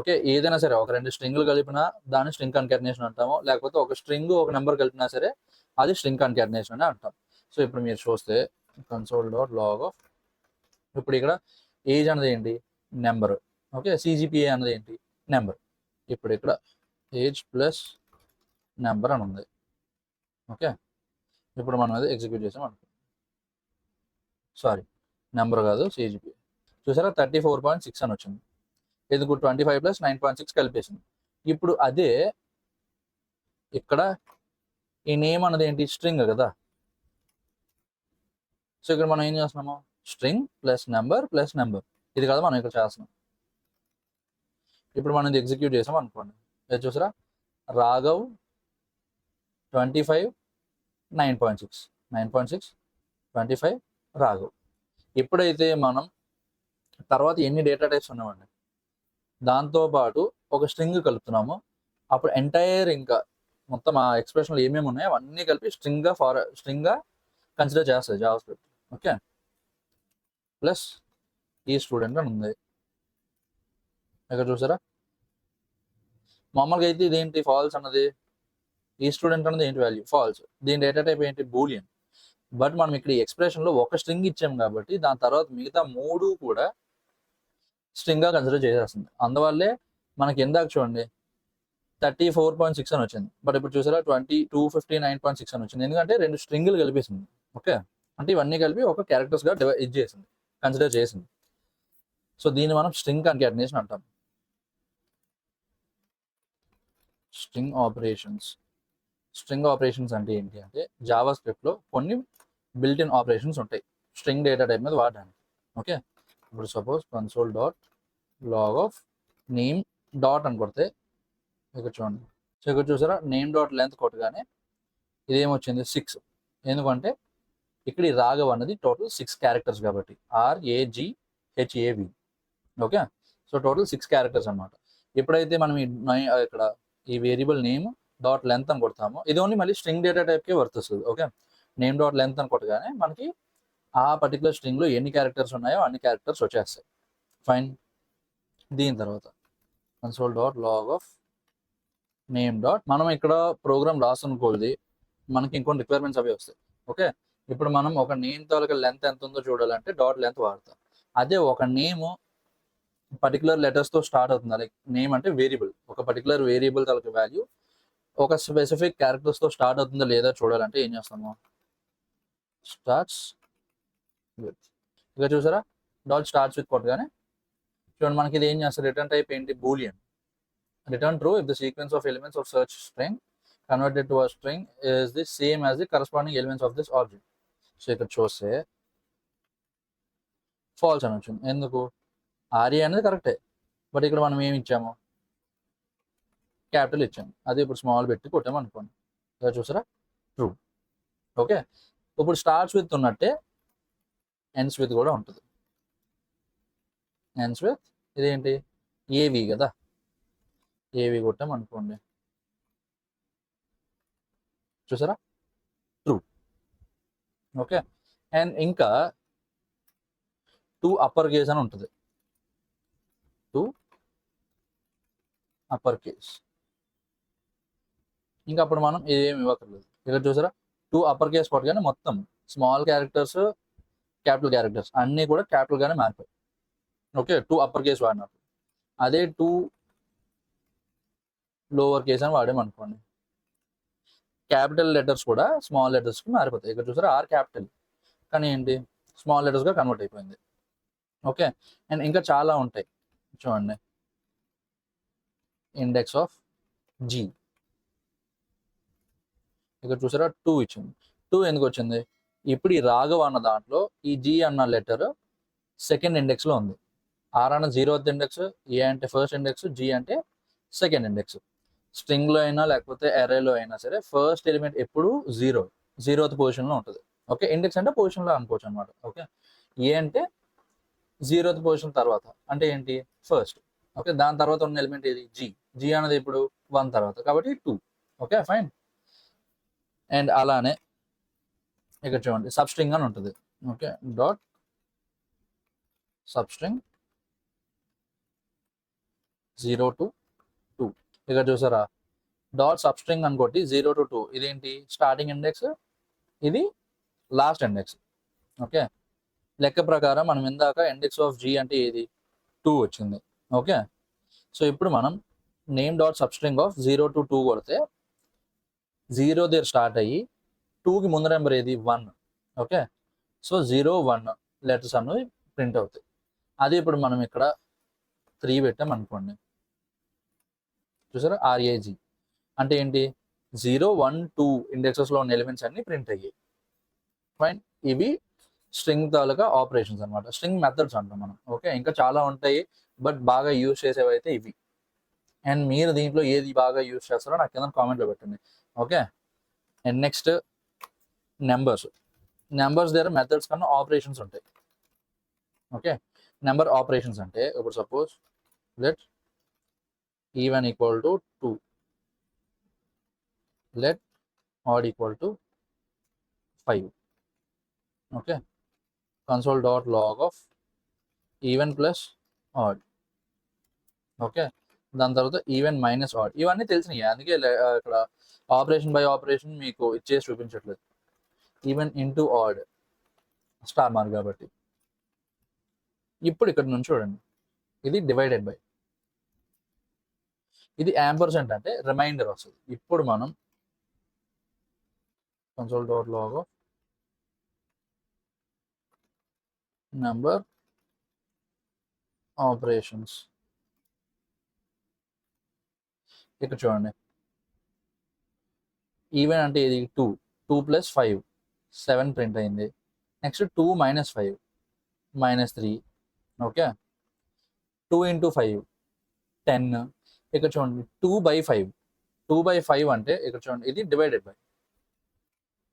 ఓకే, ఏదైనా సరే ఒక 2 స్ట్రింగ్లు కలిపినా దాన్ని స్ట్రింగ్ కన్కాటినేషన్ అంటాము, లేకపోతే ఒక స్ట్రింగ్ ఒక నెంబర్ కలిపినా సరే అది స్ట్రింగ్ కన్కాటినేషన్ అని అంటాం. సో ఇప్పుడు మీరు చూస్తే console.log ఆఫ్, ఇప్పుడు ఇక్కడ ఏజ్ అన్నది ఏంటి, నెంబర్. ఓకే, CGPA అన్నది ఏంటి, నెంబర్. ఇప్పుడు ఇక్కడ ఏజ్ ప్లస్ నెంబర్ అని ఉంది. ఓకే, ఇప్పుడు మనం అది ఎగ్జిక్యూట్ చేసాం అనుకో, సారీ నెంబర్ కాదు CGPA. చూసారా 34.6 అని వచ్చింది. ఎందుకు, 25 ప్లస్ 9.6 కలిపేసింది. ఇప్పుడు అదే ఇక్కడ ఈ నేమ్ అన్నది ఏంటి, స్ట్రింగ్ కదా. సో ఇక్కడ మనం ఏం చేస్తున్నాము, string plus number plus number, ఇది కదా మనం ఇక్కడ చేస్తున్నాం. ఇప్పుడు మనం ఇది ఎగ్జిక్యూట్ చేసాం అనుకోండి, ఇది చూసారా, రాఘవ్ 25 9.6 9.6 25 రాఘవ్. ఎప్పుడైతే మనం తర్వాత ఎన్ని డేటా టైప్స్ ఉన్నామండి దాంతోపాటు ఒక స్ట్రింగ్ కలుపుతున్నాము, అప్పుడు ఎంటైర్ ఇంకా మొత్తం ఆ ఎక్స్ప్రెషన్లు ఏమేమి ఉన్నాయో అవన్నీ కలిపి స్ట్రింగ్గా కన్సిడర్ చేస్తుంది జావాస్క్రిప్ట్. ఓకే, ప్లస్ ఈ స్టూడెంట్ అని ఉంది ఇక్కడ చూసారా. మామూలుగా అయితే ఇదేంటి, ఫాల్స్ అన్నది, ఈ స్టూడెంట్ అన్నది ఏంటి వాల్యూ, ఫాల్స్. దీని డేటా టైప్ ఏంటి, బూలియన్. బట్ మనం ఇక్కడ ఈ ఎక్స్ప్రెషన్లో ఒక స్ట్రింగ్ ఇచ్చాం కాబట్టి దాని తర్వాత మిగతా 3 కూడా స్ట్రింగ్గా కన్సిడర్ చేసేస్తుంది. అందువల్లే మనకి ఎందాక చూడండి 34.6 అని వచ్చింది, బట్ ఇప్పుడు చూసారా 259.6 అని వచ్చింది, ఎందుకంటే 2 స్ట్రింగులు కలిపేసింది. ఓకే, అంటే ఇవన్నీ కలిపి ఒక క్యారెక్టర్స్గా ఇది చేసింది, కన్సిడర్ చేసింది. సో దీన్ని మనం స్ట్రింగ్ కన్కాటినేషన్ అంటాం. స్ట్రింగ్ ఆపరేషన్స్ అంటే ఏంటి అంటే, జావా స్క్రిప్ట్లో కొన్ని బిల్ట్ ఇన్ ఆపరేషన్స్ ఉంటాయి స్ట్రింగ్ డేటా టైప్ మీద వాడడానికి. ఓకే, ఇప్పుడు suppose console.log of name dot అని కొడితే ఇక్కడ చూడండి, సో ఇక్కడ చూసారా నేమ్ డాట్ లెంత్ కొట్టగానే ఇదేమొచ్చింది 6. ఎందుకంటే ఇక్కడ ఈ రాఘవ్ అన్నది టోటల్ 6 క్యారెక్టర్స్ కాబట్టి, RAGHAV. Okay, so total 6 characters అనమాట. ఎప్పుడైతే మనం ఇక్కడ ఈ వేరియబుల్ నేమ్ డాట్ లెంత్ అని కొడతామో, ఇది ఓన్లీ మళ్ళీ స్ట్రింగ్ డేటా టైప్కే వర్తిస్తుంది. ఓకే, నేమ్ డాట్ లెంత్ అని కొట్టగానే మనకి ఆ పర్టికులర్ స్ట్రింగ్లో ఎన్ని క్యారెక్టర్స్ ఉన్నాయో అన్ని క్యారెక్టర్స్ వచ్చేస్తాయి. ఫైన్, దీని తర్వాత console.log ఆఫ్ నేమ్ డాట్, మనం ఇక్కడ ప్రోగ్రామ్ రాసునుకోది మనకి ఇంకొన్ని రిక్వైర్మెంట్స్ అవి వస్తాయి. ఓకే, ఇప్పుడు మనం ఒక నేమ్ తాలూకా లెంత్ ఎంత ఉందో చూడాలంటే డాట్ లెంత్ వాడతాం. అదే ఒక నేమ్ పర్టికులర్ లెటర్స్తో స్టార్ట్ అవుతుంది, లైక్ నేమ్ అంటే వేరియబుల్, ఒక పర్టికులర్ వేరియబుల్ తాలూకా వాల్యూ ఒక స్పెసిఫిక్ క్యారెక్టర్స్తో స్టార్ట్ అవుతుందో లేదా చూడాలంటే ఏం చేస్తాము, స్టార్ట్స్ విత్. ఇక చూసారా డాట్ స్టార్ట్స్ విత్ కొట్టగానే చూడండి మనకి ఇది ఏం చేస్తారు, రిటర్న్ టైప్ ఏంటి, Boolean. Return true if the sequence of elements of such string converted to a string is the same as the corresponding elements of this object. So ఇక్కడ చూస్తే ఫాల్స్ అని వచ్చింది. ఎందుకు, ఆర్ఏ అనేది కరెక్టే, బట్ ఇక్కడ మనం ఏమి ఇచ్చాము, క్యాపిటల్ ఇచ్చాము. అది ఇప్పుడు స్మాల్ పెట్టి కొట్టాము అనుకోండి, ఇక్కడ చూసారా ట్రూ. ఓకే, ఇప్పుడు స్టార్ట్స్ విత్ ఉన్నట్టే ఎండ్స్ విత్ కూడా ఉంటుంది. ఎండ్స్ విత్ ఇదేంటి, ఏవి కదా, ఏవి కొట్టాం అనుకోండి, చూసారా ట్రూ. ఓకే, అండ్ ఇంకా 2 అప్పర్ కేస్ అని ఉంటుంది, 2 అప్పర్ కేస్. ఇంకా అప్పుడు మనం ఏమి ఇవ్వక్కర్లేదు. ఇక్కడ చూసారా 2 అప్పర్ కేస్ కొట్టగానే మొత్తం స్మాల్ క్యారెక్టర్స్ క్యాపిటల్ క్యారెక్టర్స్ అన్నీ కూడా క్యాపిటల్గానే మారిపోయి. ఓకే, 2 అప్పర్ కేస్ వాడినప్పుడు. అదే 2 లోవర్ కేస్ అని వాడామనుకోండి, క్యాపిటల్ లెటర్స్ కూడా స్మాల్ లెటర్స్కి మారిపోతాయి. ఇక్కడ చూసారా ఆర్ క్యాపిటల్, కానీ ఏంటి స్మాల్ లెటర్స్గా కన్వర్ట్ అయిపోయింది. ఓకే, అండ్ ఇంకా చాలా ఉంటాయి చూడండి, ఇండెక్స్ ఆఫ్ జీ, ఇక్కడ చూసారా 2 ఇచ్చింది. 2 ఎందుకు వచ్చింది? ఇప్పుడు ఈ రాఘవ అన్న దాంట్లో ఈ జీ అన్న లెటర్ సెకండ్ ఇండెక్స్లో ఉంది. ఆర్ అన్న 0th ఇండెక్స్, ఏ అంటే ఫస్ట్ ఇండెక్స్, జీ అంటే సెకండ్ ఇండెక్స్. స్ట్రింగ్లో అయినా లేకపోతే అరేలో అయినా సరే ఫస్ట్ ఎలిమెంట్ ఎప్పుడు 0th పొజిషన్లో ఉంటుంది. ఓకే, ఇండెక్స్ అంటే పొజిషన్లో అనుకోవచ్చు అనమాట. ఓకే, ఏ అంటే 0th పొజిషన్ తర్వాత అంటే ఏంటి? ఫస్ట్. ఓకే, దాని తర్వాత ఉన్న ఎలిమెంట్ ఏది? జీ. జీ అనేది ఇప్పుడు 1 తర్వాత, కాబట్టి 2. Okay, fine. అండ్ అలానే ఇక్కడ చూడండి సబ్స్ట్రింగ్ అని ఉంటుంది. Okay, dot substring 0 to 2. ఇక్కడ చూసారా డాట్ సబ్స్ట్రింగ్ అనుకోటి 0 to 2. ఇదేంటి? స్టార్టింగ్ ఇండెక్స్, ఇది లాస్ట్ ఇండెక్స్. ఓకే, లెక్క ప్రకారం మనం ఇందాక ఇండెక్స్ ఆఫ్ జీ అంటే ఏది? 2 వచ్చింది. ఓకే, సో ఇప్పుడు మనం name dot substring of 0 to 2 కొడితే 0 దగ్గర స్టార్ట్ అయ్యి 2కి ముందు నెంబర్ ఏది? 1. ఓకే, సో 0 1 లెటర్స్ అనేవి ప్రింట్ అవుతాయి. అది ఇప్పుడు మనం ఇక్కడ 3 పెట్టాం అనుకోండి. చూసారా ఆర్ఏజీ అంటే ఏంటి? 0 1 2 ఇండెక్సెస్లో ఉన్న ఎలిమెంట్స్ అన్ని ప్రింట్ అయ్యాయి. ఫైన్. ఇవి స్ట్రింగ్ తాలూకా ఆపరేషన్స్ అనమాట, స్ట్రింగ్ మెథడ్స్ అంటాం మనం. ఓకే, ఇంకా చాలా ఉంటాయి, బట్ బాగా యూజ్ చేసేవి అయితే ఇవి. అండ్ మీరు దీంట్లో ఏది బాగా యూజ్ చేస్తారో నాకు కింద కామెంట్లో పెట్టండి. Okay, and next numbers. Numbers దగ్గర మెథడ్స్ కన్నా ఆపరేషన్స్ ఉంటాయి. ఓకే, నెంబర్ ఆపరేషన్స్ అంటే ఇప్పుడు suppose let even equal to 2, let odd equal to 5. Okay, console dot log of even plus odd. Okay, దాని తర్వాత ఈవెన్ మైనస్ ఆడ్. ఇవన్నీ తెలిసినాయి, అందుకే ఇక్కడ ఆపరేషన్ బై ఆపరేషన్ మీకు ఇచ్చేసి చూపించట్లేదు. Even into odd star mark కాబట్టి. ఇప్పుడు ఇక్కడ నుంచి చూడండి, ఇది డివైడెడ్ బై, ఇది యాంపర్సెంట్ అంటే రిమైండర్ వస్తుంది. ఇప్పుడు మనం console dot log of number operations, ఇక్కడ చూడండి ఈవెన్ అంటే ఇది 2, 2 + 5 7 ప్రింట్ అయింది. నెక్స్ట్ 2 - 5 -3. ఓకే, 2 × 5 10. ఇక్కడ చూడండి 2/5, 2/5 అంటే ఇక్కడ చూడండి ఇది divided by.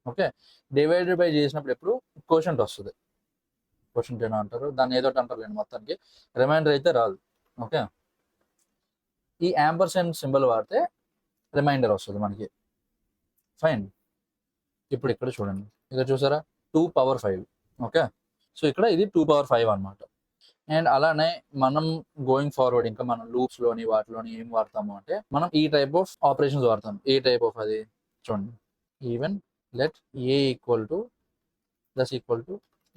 Okay, divided by చేసినప్పుడు ఎప్పుడు క్వోషంట్ వస్తుంది. క్వోషంట్ ఏనా అంటారు, దాన్ని ఏదో అంటారు లేండి, మొత్తానికి రిమైండర్ అయితే రాదు. ఓకే, ఈ యాంపర్సెంట్ సింబల్ వాడితే రిమైండర్ వస్తుంది మనకి. ఫైన్. ఇప్పుడు ఇక్కడ చూడండి, ఇక్కడ చూసారా 2/5. ఓకే, సో ఇక్కడ ఇది 2/5 అనమాట. అండ్ అలానే మనం గోయింగ్ ఫార్వర్డ్ ఇంకా మనం లూప్స్లోని వాటిలోని ఏం వాడతాము అంటే మనం ఈ టైప్ ఆఫ్ ఆపరేషన్స్ వాడతాం. ఏ టైప్ ఆఫ్ అది చూడండి, even let A equal to plus equal to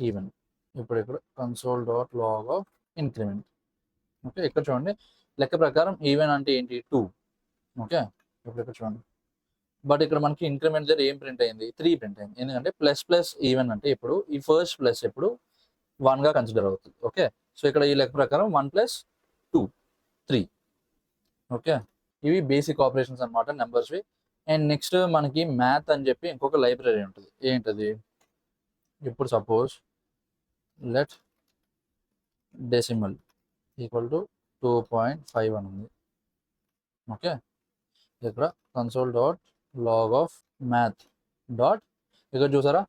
even. ఇప్పుడు ఇక్కడ console dot log of increment. Okay, ఇక్కడ చూడండి లెక్క ప్రకారం ఈవెన్ అంటే ఏంటి? 2. ఓకే, ఇప్పుడు ఇక్కడ చూడండి, బట్ ఇక్కడ మనకి ఇంక్రిమెంట్ దగ్గర ఏం ప్రింట్ అయింది? 3 ప్రింట్ అయింది. ఎందుకంటే ప్లస్ ప్లస్ ఈవెన్ అంటే ఇప్పుడు ఈ ఫస్ట్ ప్లస్ ఎప్పుడు 1గా కన్సిడర్ అవుతుంది. ఓకే, సో ఇక్కడ ఈ లెక్క ప్రకారం 1 + 2 3. ఓకే, ఇవి బేసిక్ ఆపరేషన్స్ అనమాట నెంబర్స్వి. అండ్ నెక్స్ట్ మనకి మ్యాథ్ అని చెప్పి ఇంకొక లైబ్రరీ ఉంటుంది. ఏంటది? ఇప్పుడు suppose let decimal equal to 2.5 అని ఉంది. ఓకే, ఇక్కడ console dot log of math dot, ఇక్కడ చూసారా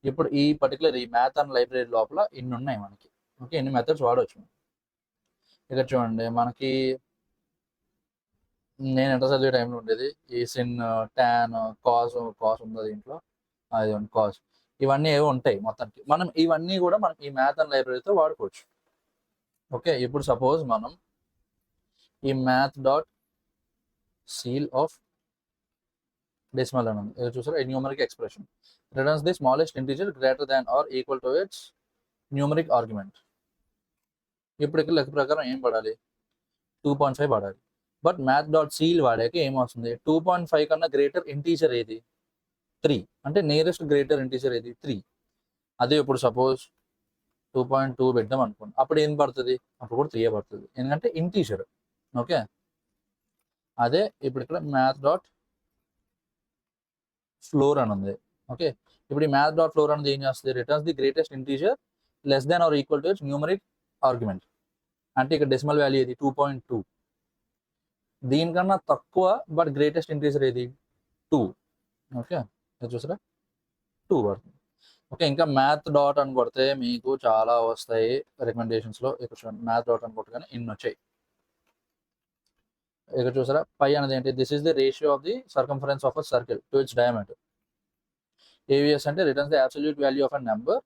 ఇప్పుడు ఈ పర్టికులర్ ఈ మ్యాథ్ అండ్ లైబ్రరీ లోపల ఇన్ని ఉన్నాయి మనకి. ఓకే, ఇన్ని మెథడ్స్ వాడవచ్చు. ఇక్కడ చూడండి మనకి నేను ఇంటర్ చదివే టైంలో ఉండేది ఈ సిన్, టాన్, కాస్ ఉంది దీంట్లో, అది కాస్, ఇవన్నీ ఏవో ఉంటాయి మొత్తానికి. మనం ఇవన్నీ కూడా మనం ఈ మ్యాథ్ అండ్ లైబ్రరీతో వాడుకోవచ్చు. ఓకే, ఇప్పుడు సపోజ్ మనం ఈ math dot seal of decimal అని ఉంది. చూసారా numeric expression returns the smallest integer greater than or equal to it's numeric argument. ఇప్పుడు ఇక్కడ లెక్క ప్రకారం ఏం పడాలి? 2.5 పడాలి. బట్ మ్యాథ్ డాట్ సీల్ వాడాక ఏమొస్తుంది? 2.5 కన్నా గ్రేటర్ ఇంటీజర్ ఏది? 3. అంటే నియరెస్ట్ గ్రేటర్ ఇంటీజర్ ఏది? 3. అదే ఇప్పుడు సపోజ్ 2.2 పెట్టాం అనుకోండి, అప్పుడు ఏం పడుతుంది? అప్పుడు కూడా 3 పడుతుంది, ఎందుకంటే ఇంటీజర్. ఓకే, అదే ఇప్పుడు ఇక్కడ మ్యాథ్ డాట్ ఫ్లోర్ అని ఉంది. ఓకే, ఇప్పుడు ఈ మ్యాథ్ డాట్ ఫ్లోర్ అనేది ఏం చేస్తుంది, returns the greatest integer less than or equal to it's numeric argument. అంటే ఇక్కడ డెసిమల్ వాల్యూ ఏది 2.2, దీనికన్నా తక్కువ బట్ గ్రేటెస్ట్ ఇంటీజర్ ఏది 2. ఓకే, చూసారా 2 పడుతుంది. ఓకే, ఇంకా మ్యాథ్ డాట్ అని కొడితే మీకు చాలా వస్తాయి రికమెండేషన్స్లో. ఇక్కడ చూడండి, మ్యాథ్ డాట్ అని కొట్టగానే ఇన్ని వచ్చాయి. ఇక్కడ చూసారా పై అనేది ఏంటి, this is the ratio of the circumference of a circle to it's diameter. AVS అంటే returns the absolute value of a number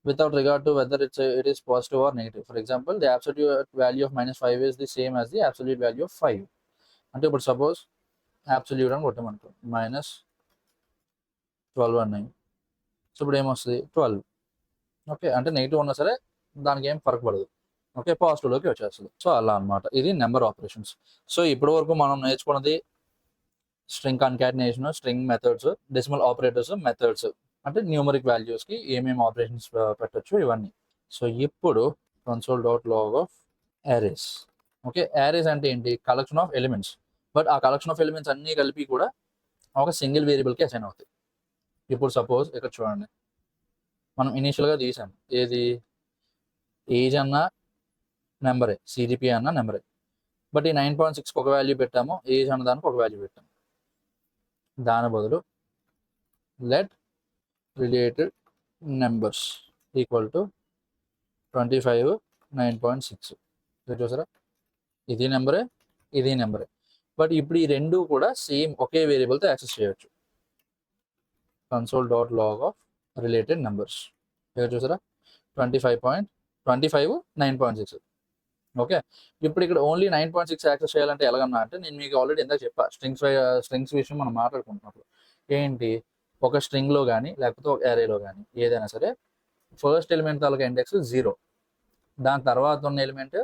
without regard to whether it is positive or negative. For example, the absolute value of -5 is the same as the absolute value of 5. అంటే ఇప్పుడు సపోజ్ absolute అని కొట్టామనుకో -12 అన్నాయి. సో ఇప్పుడు ఏమొస్తుంది 12. ఓకే, అంటే నెగిటివ్ ఉన్నా సరే దానికి ఏం ఫరక్ పడదు. ఓకే, పాజిటివ్లోకి వచ్చేస్తుంది. సో అలా అనమాట, ఇది నెంబర్ ఆపరేషన్స్. సో ఇప్పటి వరకు మనం నేర్చుకున్నది string concatenation, string methods, decimal operators, methods అంటే న్యూమరిక్ వాల్యూస్కి ఏమేమి ఆపరేషన్స్ పెట్టచ్చు ఇవన్నీ. సో ఇప్పుడు console.log of arrays. Okay, arrays అంటే ఏంటి, కలెక్షన్ ఆఫ్ ఎలిమెంట్స్. బట్ ఆ కలెక్షన్ ఆఫ్ ఎలిమెంట్స్ అన్నీ కలిపి కూడా ఒక సింగిల్ వేరియబుల్కి అసైన్ అవుతాయి. ఇప్పుడు సపోజ్ ఇక్కడ చూడండి, మనం ఇనీషియల్గా తీసాం ఏది, ఏజ్ అన్న నెంబరే, CGP అన్న నెంబరే. బట్ ఈ 9.6కి ఒక వాల్యూ పెట్టాము, ఏజ్ అన్న దానికి ఒక వాల్యూ పెట్టాము. దాని బదులు let related numbers equal to 25 9.6. చూసారా, ఇది నెంబరే, ఇది నెంబరే. బట్ ఇప్పుడు ఈ రెండు కూడా సేమ్ ఒకే వేరియబుల్తో యాక్సెస్ చేయొచ్చు. console.log of related numbers. ఇక్కడ చూసారా 25 9.6. ఓకే, ఇప్పుడు ఇక్కడ ఓన్లీ 9.6 యాక్సెస్ చేయాలంటే ఎలాగన్నా అంటే, నేను మీకు ఆల్రెడీ ఇందాక చెప్పా స్ట్రింగ్స్ విషయం మనం మాట్లాడుకుంటున్నప్పుడు ఏంటి, ఒక స్ట్రింగ్లో కానీ లేకపోతే ఒక అరేలో కానీ ఏదైనా సరే ఫస్ట్ ఎలిమెంట్ తాలూకా ఇండెక్స్ 0, దాని తర్వాత ఉన్న ఎలిమెంట్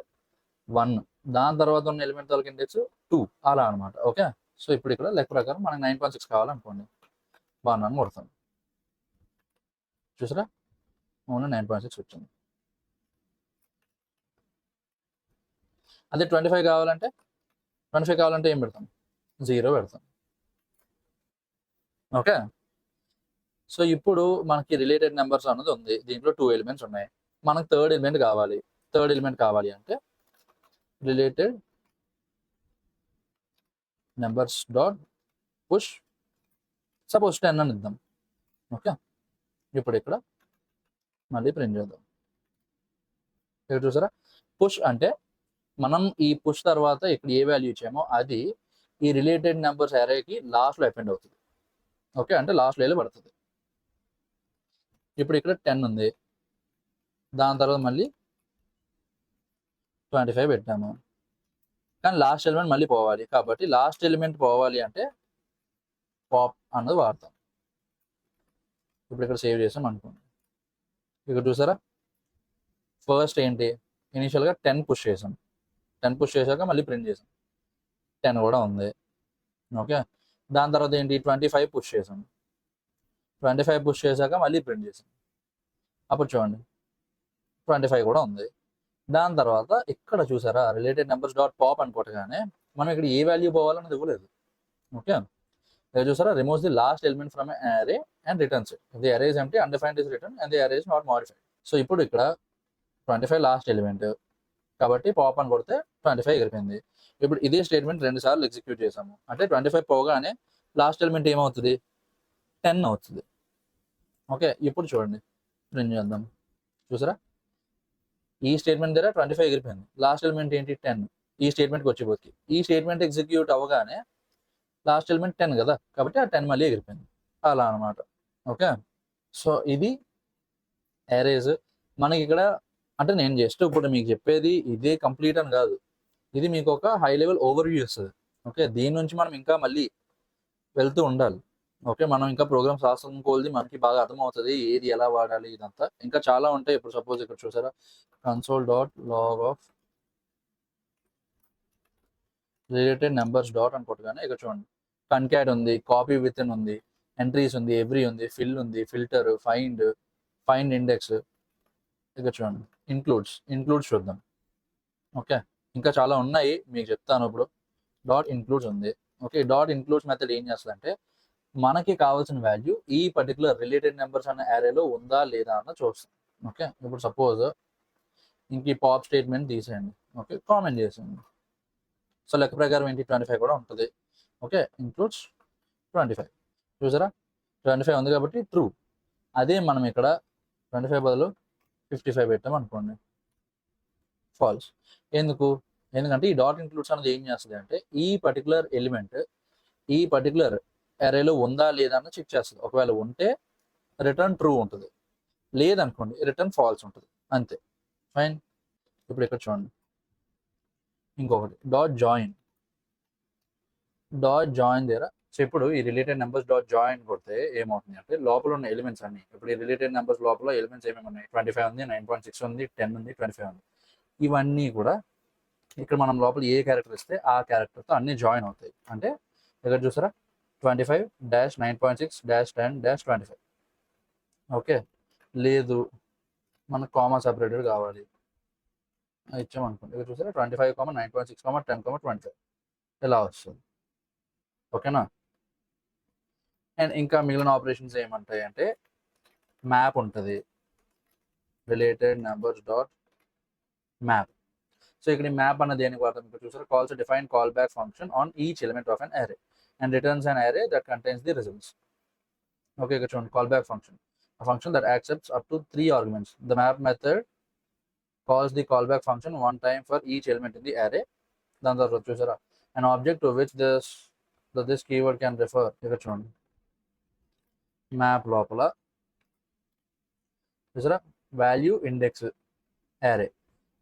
1, దాని తర్వాత ఉన్న ఎలిమెంట్ తాలూకా ఇండెక్స్ 2, అలా అనమాట. ఓకే, సో ఇప్పుడు ఇక్కడ లెక్క ప్రకారం మనకి 9.6 కావాలనుకోండి, 1 అని కొడతాం. చూసారా, ఓన్లీ 9.6 వచ్చింది. అదే 25 కావాలంటే ఏం పెడతాం, 0 పెడతాం. ఓకే, సో ఇప్పుడు మనకి రిలేటెడ్ నెంబర్స్ అన్నది ఉంది, దీంట్లో 2 ఎలిమెంట్స్ ఉన్నాయి. మనకు థర్డ్ ఎలిమెంట్ కావాలి అంటే related numbers dot push, suppose 10 అని ఇద్దాం. ఓకే, ఇప్పుడు ఇక్కడ మళ్ళీ ప్రింట్ చేద్దాం. ఇక్కడ చూసారా, పుష్ అంటే మనం ఈ పుష్ తర్వాత ఇక్కడ ఏ వాల్యూ ఇచ్చామో అది ఈ రిలేటెడ్ నెంబర్స్ అరేకి లాస్ట్లో అపెండ్ అవుతుంది. ఓకే, అంటే లాస్ట్లో వెళ్ళి పడుతుంది. ఇప్పుడు ఇక్కడ 10 ఉంది, దాని తర్వాత మళ్ళీ 25 పెట్టాము, కానీ లాస్ట్ ఎలిమెంట్ మళ్ళీ పోవాలి. కాబట్టి లాస్ట్ ఎలిమెంట్ పోవాలి అంటే పాప్ అన్నది వాడతాం. ఇప్పుడు ఇక్కడ సేవ్ చేసాం అనుకోండి. ఇక్కడ చూసారా, ఫస్ట్ ఏంటి, ఇనిషియల్గా 10 పుష్ చేసాం, 10 పుష్ చేశాక మళ్ళీ ప్రింట్ చేసాం, 10 కూడా ఉంది. ఓకే, దాని తర్వాత ఏంటి, 25 పుష్ చేసాం, 25 పుష్ చేశాక మళ్ళీ ప్రింట్ చేసాం, అప్పుడు చూడండి 25 కూడా ఉంది. దాని తర్వాత ఇక్కడ చూసారా, రిలేటెడ్ నెంబర్స్ డాట్ పాప్ అని కొట్టగానే మనం ఇక్కడ ఏ వాల్యూ పోవాలన్నది ఇవ్వలేదు. ఓకే, ఇక్కడ చూసారా, removes the last element from అరే అండ్ రిటర్న్స్ ఇట్. ది అరే is empty, undefined is return and the అరే ఇస్ నాట్ మోడిఫైడ్. సో ఇప్పుడు ఇక్కడ 25 లాస్ట్ ఎలిమెంట్ కాబట్టి పాప్ అని కొడితే 25 ఎగిరిపోయింది. ఇప్పుడు ఇదే స్టేట్మెంట్ 2 సార్లు ఎగ్జిక్యూట్ చేసాము అంటే 25 పోగానే లాస్ట్ ఎలిమెంట్ ఏమవుతుంది, 10 అవుతుంది. ఓకే, ఇప్పుడు చూడండి ప్రింట్ చేద్దాం. చూసారా, ఈ స్టేట్మెంట్ దగ్గర 25 ఎగిరిపోయింది, లాస్ట్ ఎలిమెంట్ ఏంటి 10. ఈ స్టేట్మెంట్కి వచ్చేపోతుంది, ఈ స్టేట్మెంట్ ఎగ్జిక్యూట్ అవ్వగానే లాస్ట్ ఎలిమెంట్ 10 కదా, కాబట్టి ఆ 10 మళ్ళీ ఎగిరిపోయింది, అలా అనమాట. ఓకే, సో ఇది అరేస్. మనకి ఇక్కడ అంటే నేను జస్ట్ ఇప్పుడు మీకు చెప్పేది ఇదే కంప్లీట్ అని కాదు, ఇది మీకు ఒక హై లెవెల్ ఓవర్వ్యూ ఇస్తుంది. ఓకే, దీని నుంచి మనం ఇంకా మళ్ళీ వెళ్తూ ఉండాలి. ఓకే, మనం ఇంకా ప్రోగ్రామ్స్ రాసుకోవాలి, మనకి బాగా అర్థమవుతుంది ఏది ఎలా వాడాలి, ఇదంతా ఇంకా చాలా ఉంటాయి. ఇప్పుడు సపోజ్ ఇక్కడ చూసారా, console.log of related numbers dot అని కొట్టగానే ఇక్కడ చూడండి కన్కాట్ ఉంది, కాపీ విత్ ఇన్ ఉంది, ఎంట్రీస్ ఉంది, ఎవ్రీ ఉంది, ఫిల్ ఉంది, ఫిల్టర్, ఫైండ్ ఇండెక్స్. ఇక్కడ చూడండి ఇంక్లూడ్స్ చూద్దాం. ఓకే, ఇంకా చాలా ఉన్నాయి మీకు చెప్తాను. ఇప్పుడు డాట్ ఇంక్లూడ్స్ ఉంది. ఓకే, డాట్ ఇంక్లూడ్స్ మెథడ్ ఏం చేస్తుంది అంటే మనకి కావాల్సిన వాల్యూ ఈ పర్టికులర్ రిలేటెడ్ నెంబర్స్ అనే అరేలో ఉందా లేదా అన్న చూస్తాం. ఓకే, ఇప్పుడు సపోజ్ ఇంక ఈ పాప్ స్టేట్మెంట్ తీసేయండి. ఓకే, కామెంట్ చేసేయండి. సో లెక్క ప్రకారం ఏంటి 25 కూడా ఉంటుంది. Okay, includes 25. చూసారా 25 ఉంది కాబట్టి ట్రూ. అదే మనం ఇక్కడ 25 బదులు 55 పెట్టాం అనుకోండి, ఫాల్స్. ఎందుకంటే ఈ డాట్ ఇంక్లూడ్స్ అనేది ఏం చేస్తుంది అంటే ఈ పర్టికులర్ ఎలిమెంట్ ఈ పర్టికులర్ అరేలో ఉందా లేదా అని చెక్ చేస్తుంది. ఒకవేళ ఉంటే రిటర్న్ ట్రూ ఉంటుంది, లేదనుకోండి రిటర్న్ ఫాల్స్ ఉంటుంది, అంతే. ఫైన్. ఇప్పుడు ఇక్కడ చూడండి ఇంకొకటి డాట్ జాయిన్ దగ్గర. సో ఇప్పుడు ఈ రిలేటెడ్ నెంబర్స్ డాట్ జాయిన్ కొడితే ఏమవుతుంది అంటే లోపల ఉన్న ఎలిమెంట్స్ అన్ని, ఇప్పుడు ఈ రిలేటెడ్ నెంబర్స్ లోపల ఎలిమెంట్స్ ఏమేమి ఉన్నాయి, 25 ఉంది, 9.6 ఉంది, 10 ఉంది, 25 ఉంది. ఇవన్నీ కూడా ఇక్కడ మనం లోపల ఏ క్యారెక్టర్ ఇస్తే ఆ క్యారెక్టర్తో అన్ని జాయిన్ అవుతాయి. అంటే ఇక్కడ చూసారా 25-9.6-10-25. ఓకే, లేదు మనకు కామా సపరేటెడ్ కావాలి ఇచ్చామనుకోండి, ఇక్కడ చూసారా 25-9.6-10-25 ఇలా వస్తుంది. ఓకేనా. అండ్ ఇంకా మిగిలిన ఆపరేషన్స్ ఏమంటాయి అంటే మ్యాప్ ఉంటుంది, related numbers dot map. So ఇక్కడ మ్యాప్ అన్నది దేనికి వాడతాం, ఇక్కడ చూసారా calls define call back function on each element of an అరే and returns an array that contains the results. Okay, ఇక్కడ చూడండి call back function, a function that accepts up to 3 arguments. The map method calls the callback function one time for each element in the array. దాని తర్వాత చూసారా an object to which this keyword can refer. ఇక్కడ చూడండి మ్యాప్ లోపల చూసారా వాల్యూ ఇండెక్స్ అరే,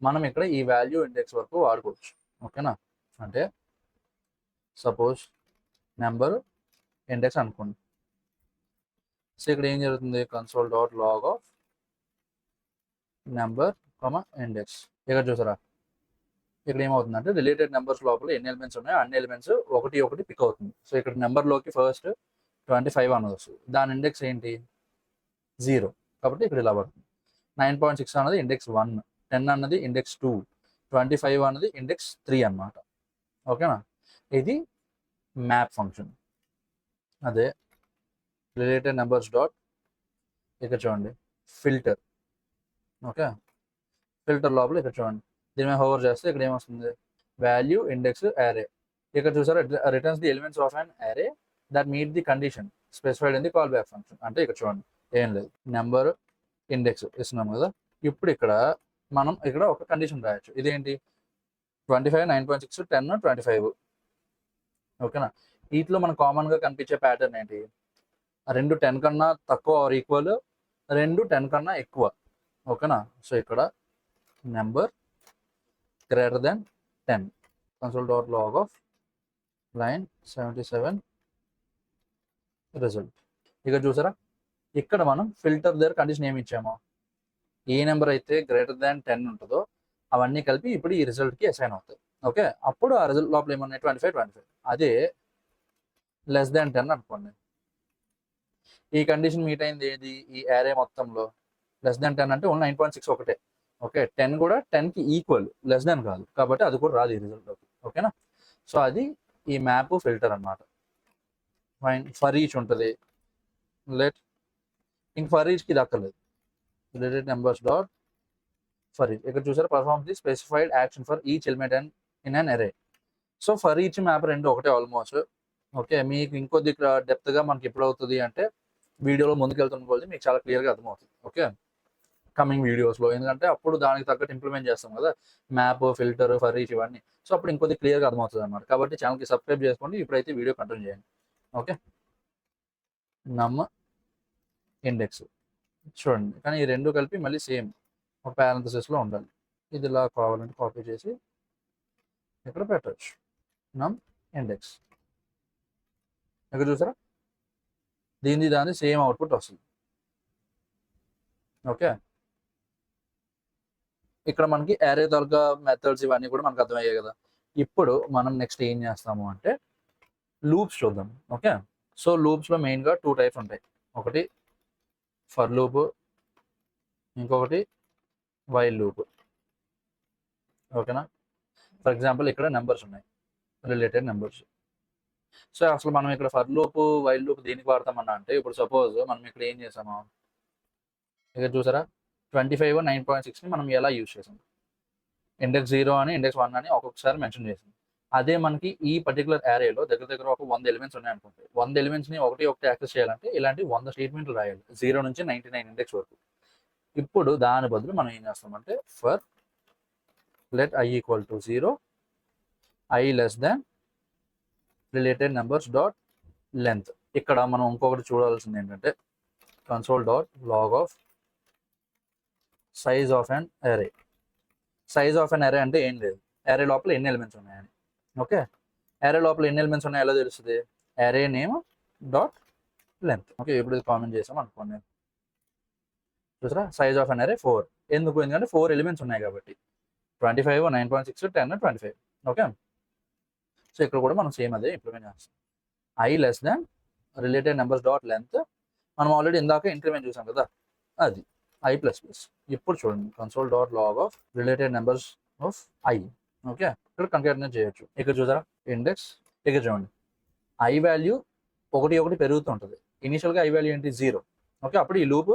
మనం ఇక్కడ ఈ వాల్యూ ఇండెక్స్ వరకు వాడుకోవచ్చు. ఓకేనా, అంటే సపోజ్ నెంబర్ ఇండెక్స్ అనుకోండి. సో ఇక్కడ ఏం జరుగుతుంది, console dot log of number index. ఇక్కడ చూసారా ఇక్కడ ఏమవుతుందంటే రిలేటెడ్ నెంబర్స్ లోపల ఎన్ని ఎలిమెంట్స్ ఉన్నాయో అన్ని ఎలిమెంట్స్ ఒకటి ఒకటి పిక్ అవుతుంది. సో ఇక్కడ నెంబర్లోకి ఫస్ట్ 25 అన్నది వస్తుంది, దాని ఇండెక్స్ ఏంటి 0, కాబట్టి ఇక్కడ ఇలా పడుతుంది. 9.6 అన్నది ఇండెక్స్ 1, 10 అన్నది ఇండెక్స్ 2, 25 అన్నది ఇండెక్స్ 3 అన్నమాట. ఓకేనా, ఇది మ్యాప్ ఫంక్షన్. అదే రిలేటెడ్ నెంబర్స్ డాట్ ఇక్కడ చూడండి ఫిల్టర్. ఓకే, ఫిల్టర్ లోపల ఇక్కడ చూడండి దీని మీద హోవర్ చేస్తే ఇక్కడ ఏమొస్తుంది వాల్యూ ఇండెక్స్ అరే. ఇక్కడ చూసారా returns the elements of an array that meet the condition specified in the callback function. అంటే ఇక్కడ చూడండి ఏం లేదు, నెంబర్ ఇండెక్స్ ఇస్తున్నాం కదా. ఇప్పుడు ఇక్కడ మనం ఇక్కడ ఒక కండిషన్ రాయొచ్చు, ఇదేంటి 25, 9.6, 10, 25. ఓకేనా, వీటిలో మనకు కామన్గా కనిపించే ప్యాటర్న్ ఏంటి, రెండు 10 కన్నా తక్కువ ఆర్ ఈక్వల్, రెండు 10 కన్నా ఎక్కువ. ఓకేనా, సో ఇక్కడ number greater than 10, console dot log of line 77 result. ఇక్కడ చూసారా ఇక్కడ మనం ఫిల్టర్ దగ్గర కండిషన్ ఏమి ఇచ్చామో ఏ నెంబర్ అయితే గ్రేటర్ దాన్ 10 ఉంటుందో అవన్నీ కలిపి ఇప్పుడు ఈ రిజల్ట్కి అసైన్ అవుతాయి. ఓకే, అప్పుడు ఆ రిజల్ట్ లోపల ఏమన్నాయి 25. అదే లెస్ దాన్ 10 అనుకోండి, ఈ కండిషన్ మీట్ అయింది ఏది ఈ అరే మొత్తంలో లెస్ దాన్ 10 అంటే ఓన్లీ 9.6 ఒకటే. ఓకే, 10 కూడా 10కి ఈక్వల్, లెస్ దాన్ కాదు, కాబట్టి అది కూడా రాదు ఈ రిజల్ట్లోకి. ఓకేనా, సో అది ఈ మ్యాప్ ఫిల్టర్ అనమాట. ఫైన్. ఫర్ ఈచ్ ఉంటుంది, ఇంక ఫర్ ఈచ్కి దక్కలేదు, related numbers dot for each. ఇక్కడ చూసారా perform the specified action for each element and in an array. So for each map రెండు ఒకటే ఆల్మోస్ట్. ఓకే, మీకు ఇంకొద్ది డెప్త్గా మనకి ఎప్పుడు అవుతుంది అంటే వీడియోలో ముందుకెళ్తున్న కొద్ది మీకు చాలా క్లియర్గా అర్థమవుతుంది. ఓకే, కమింగ్ వీడియోస్లో, ఎందుకంటే అప్పుడు దానికి తగ్గట్టు ఇంప్లిమెంట్ చేస్తాం కదా మ్యాప్ ఫిల్టర్ ఫర్ ఈచ్ ఇవన్నీ. సో అప్పుడు ఇంకొద్ది క్లియర్గా అర్థమవుతుంది అనమాట. కాబట్టి ఛానల్కి సబ్స్క్రైబ్ చేసుకోండి, ఇప్పుడైతే వీడియో కంటిన్యూ చేయండి. ఓకే, నమ్ ఇండెక్స్ చూడండి, కానీ ఈ రెండు కలిపి మళ్ళీ సేమ్ ఒక ప్యారంథసిస్లో ఉండాలి. ఇది ఇలా కావాలంటే కాపీ చేసి ఇక్కడ పెట్టచ్చు నమ్ ఇండెక్స్. ఇక్కడ చూసారా దాని సేమ్ అవుట్పుట్ వస్తుంది. ఓకే, ఇక్కడ మనకి అరే తాలూకా మెథడ్స్ ఇవన్నీ కూడా మనకు అర్థమయ్యాయి కదా. ఇప్పుడు మనం నెక్స్ట్ ఏం చేస్తాము అంటే లూప్స్ చూద్దాం. ఓకే, సో లూప్స్లో మెయిన్గా 2 టైప్స్ ఉంటాయి, ఒకటి ఫర్ లూప్, ఇంకొకటి వైల్ లూప్. ఓకేనా, ఫర్ ఎగ్జాంపుల్ ఇక్కడ నెంబర్స్ ఉన్నాయి, రిలేటెడ్ నెంబర్స్. సో అసలు మనం ఇక్కడ ఫర్ లూప్ వైల్ లూప్ దేనికి వాడతామన్నా అంటే ఇప్పుడు సపోజ్ మనం ఇక్కడ ఏం చేసాము ఇక్కడ చూసారా 25 9.6ని మనం ఎలా యూజ్ చేసాం ఇండెక్స్ 0 అని ఇండెక్స్ 1 అని ఒక్కొక్కసారి మెన్షన్ చేసాం. అదే మనకి ఈ పర్టికులర్ ఏరియాలో దగ్గర ఒక 100 ఎలిమెంట్స్ ఉన్నాయనుకోండి 100 ఎలిమెంట్స్ని ఒకటి యాక్సెస్ చేయాలంటే ఇలాంటి 100 స్టేట్మెంట్లు రాయాలి 0 నుంచి 99 ఇండెక్స్ వరకు. ఇప్పుడు దాని బదులు మనం ఏం చేస్తామంటే for let I equal to 0 I less than related numbers dot length. ఇక్కడ మనం ఇంకొకటి చూడాల్సింది ఏంటంటే console dot log of size of an array. Size of an అరే అంటే ఏం లేదు, అరే లోపల ఎన్ని ఎలిమెంట్స్ ఉన్నాయని. ఓకే, అరే లోపల ఎన్ని ఎలిమెంట్స్ ఉన్నాయో ఎలా తెలుస్తుంది? అరే నేమ్ డాట్ లెంత్. ఓకే, ఇప్పుడు ఇది కామెంట్ చేసాం అనుకోండి. చూసారా, సైజ్ ఆఫ్ అన్ అరే 4. ఎందుకు? ఎందుకంటే 4 ఎలిమెంట్స్ ఉన్నాయి కాబట్టి. 25 9.6 10 25. ఓకే, సో ఇక్కడ కూడా మనం సేమ్ అదే ఇంప్లిమెంట్ చేస్తాం. I less than related numbers dot length. మనం ఆల్రెడీ ఇందాక ఇంక్రిమెంట్ చూసాం కదా, అది ఐ ప్లస్ ప్లస్. ఇప్పుడు చూడండి console dot log of related numbers of I. Okay, ఇక్కడ కంకేటనేట్ చేయొచ్చు. ఇక్కడ చూసారా ఇండెక్స్, ఇక్కడ చూడండి ఐ వాల్యూ ఒకటి పెరుగుతూ ఉంటుంది. ఇనిషియల్గా ఐ వాల్యూ ఏంటి 0. ఓకే, అప్పుడు ఈ లూప్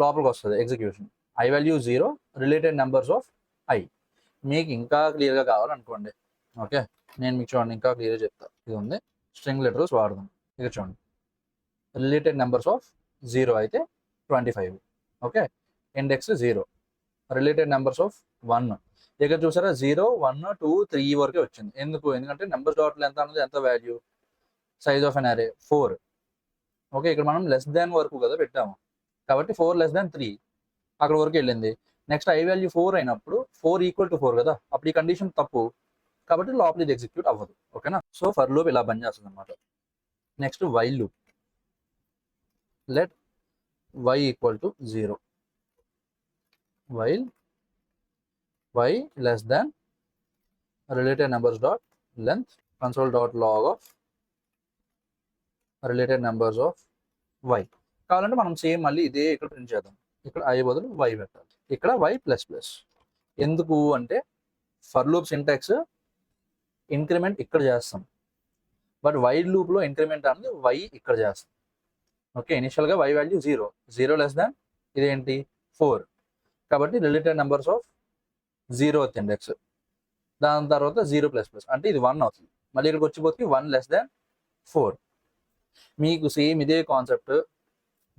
లోపలికి వస్తుంది execution. I value 0 related numbers of I. మీకు ఇంకా క్లియర్గా కావాలనుకోండి, ఓకే నేను మీకు చూడండి ఇంకా క్లియర్గా చెప్తా. ఇది ఉంది స్ట్రింగ్ లిటరల్స్ వాడదాం. ఇక్కడ చూడండి రిలేటెడ్ నెంబర్స్ ఆఫ్ 0 అయితే 25. Okay, index 0 related numbers of 1. ఇక్కడ చూసారా 0 1 2 3 వరకే వచ్చింది. ఎందుకు? ఎందుకంటే నెంబర్స్ డాట్ లెంత్ అనేది ఎంత వాల్యూ? సైజ్ ఆఫ్ అన్ అరే 4. ఓకే, ఇక్కడ మనం లెస్ దాన్ వరకు కదా పెట్టాము కాబట్టి 4 లెస్ దాన్ 3 అక్కడ వరకు వెళ్ళింది. నెక్స్ట్ ఐ వాల్యూ 4 అయినప్పుడు 4 ఈక్వల్ టు 4 కదా, అప్పుడు ఈ కండిషన్ తప్పు కాబట్టి లోపల ఇది ఎగ్జిక్యూట్ అవ్వదు. ఓకేనా, సో ఫర్ లూప్ ఇలా బంద్ చేస్తుంది అనమాట. Next while loop. Let y equal to 0 while y less than related numbers dot length console dot log of related numbers of y. కావాలంటే మనం సేమ్ మళ్ళీ ఇదే ఇక్కడ ప్రింట్ చేద్దాం. ఇక్కడ i బదులు y పెట్టాలి, ఇక్కడ y ప్లస్ ప్లస్. ఎందుకు అంటే ఫర్ లూప్ సింటాక్స్ ఇంక్రిమెంట్ ఇక్కడ చేస్తాం, బట్ వైల్ లూప్లో ఇంక్రిమెంట్ అనేది y ఇక్కడ చేస్తాం. ఓకే, ఇనిషియల్గా y వాల్యూ 0 లెస్ దాన్ ఇదేంటి 4 కాబట్టి related numbers of 0th index, దాని తర్వాత 0 ప్లస్ ప్లస్ అంటే ఇది 1 అవుతుంది. మళ్ళీ ఇక్కడికి వచ్చిపోతే 1 లెస్ దాన్ 4. మీకు సేమ్ ఇదే కాన్సెప్ట్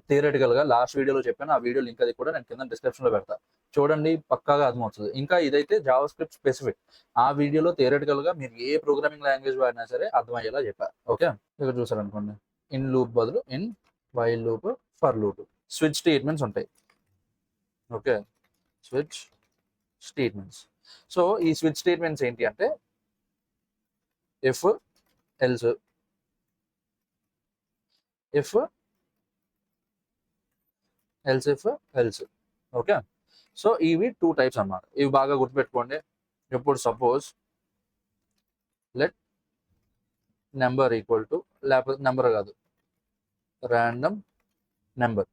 థియరటికల్గా లాస్ట్ వీడియోలో చెప్పాను. ఆ వీడియో లింక్ అది కూడా నేను కింద డిస్క్రిప్షన్లో పెడతా, చూడండి పక్కాగా అర్థమవుతుంది. ఇంకా ఇదైతే జావా స్క్రిప్ట్ స్పెసిఫిక్. ఆ వీడియోలో థియరటికల్గా మీరు ఏ ప్రోగ్రామింగ్ లాంగ్వేజ్ వాడినా సరే అర్థమయ్యేలా చెప్పారు. ఓకే, ఇక్కడ చూసారనుకోండి ఇన్ లూప్ బదులు in, while loop, for loop. Switch statements ఉంటాయి. Okay, switch statements. సో ఈ స్విచ్ స్టేట్మెంట్స్ ఏంటి అంటే if else, if else if else. Okay, so ఇవి 2 టైప్స్ అన్నమాట. ఇవి బాగా గుర్తుపెట్టుకోండి. ఇప్పుడు suppose let number equal to, లేకపోతే నెంబర్ కాదు random number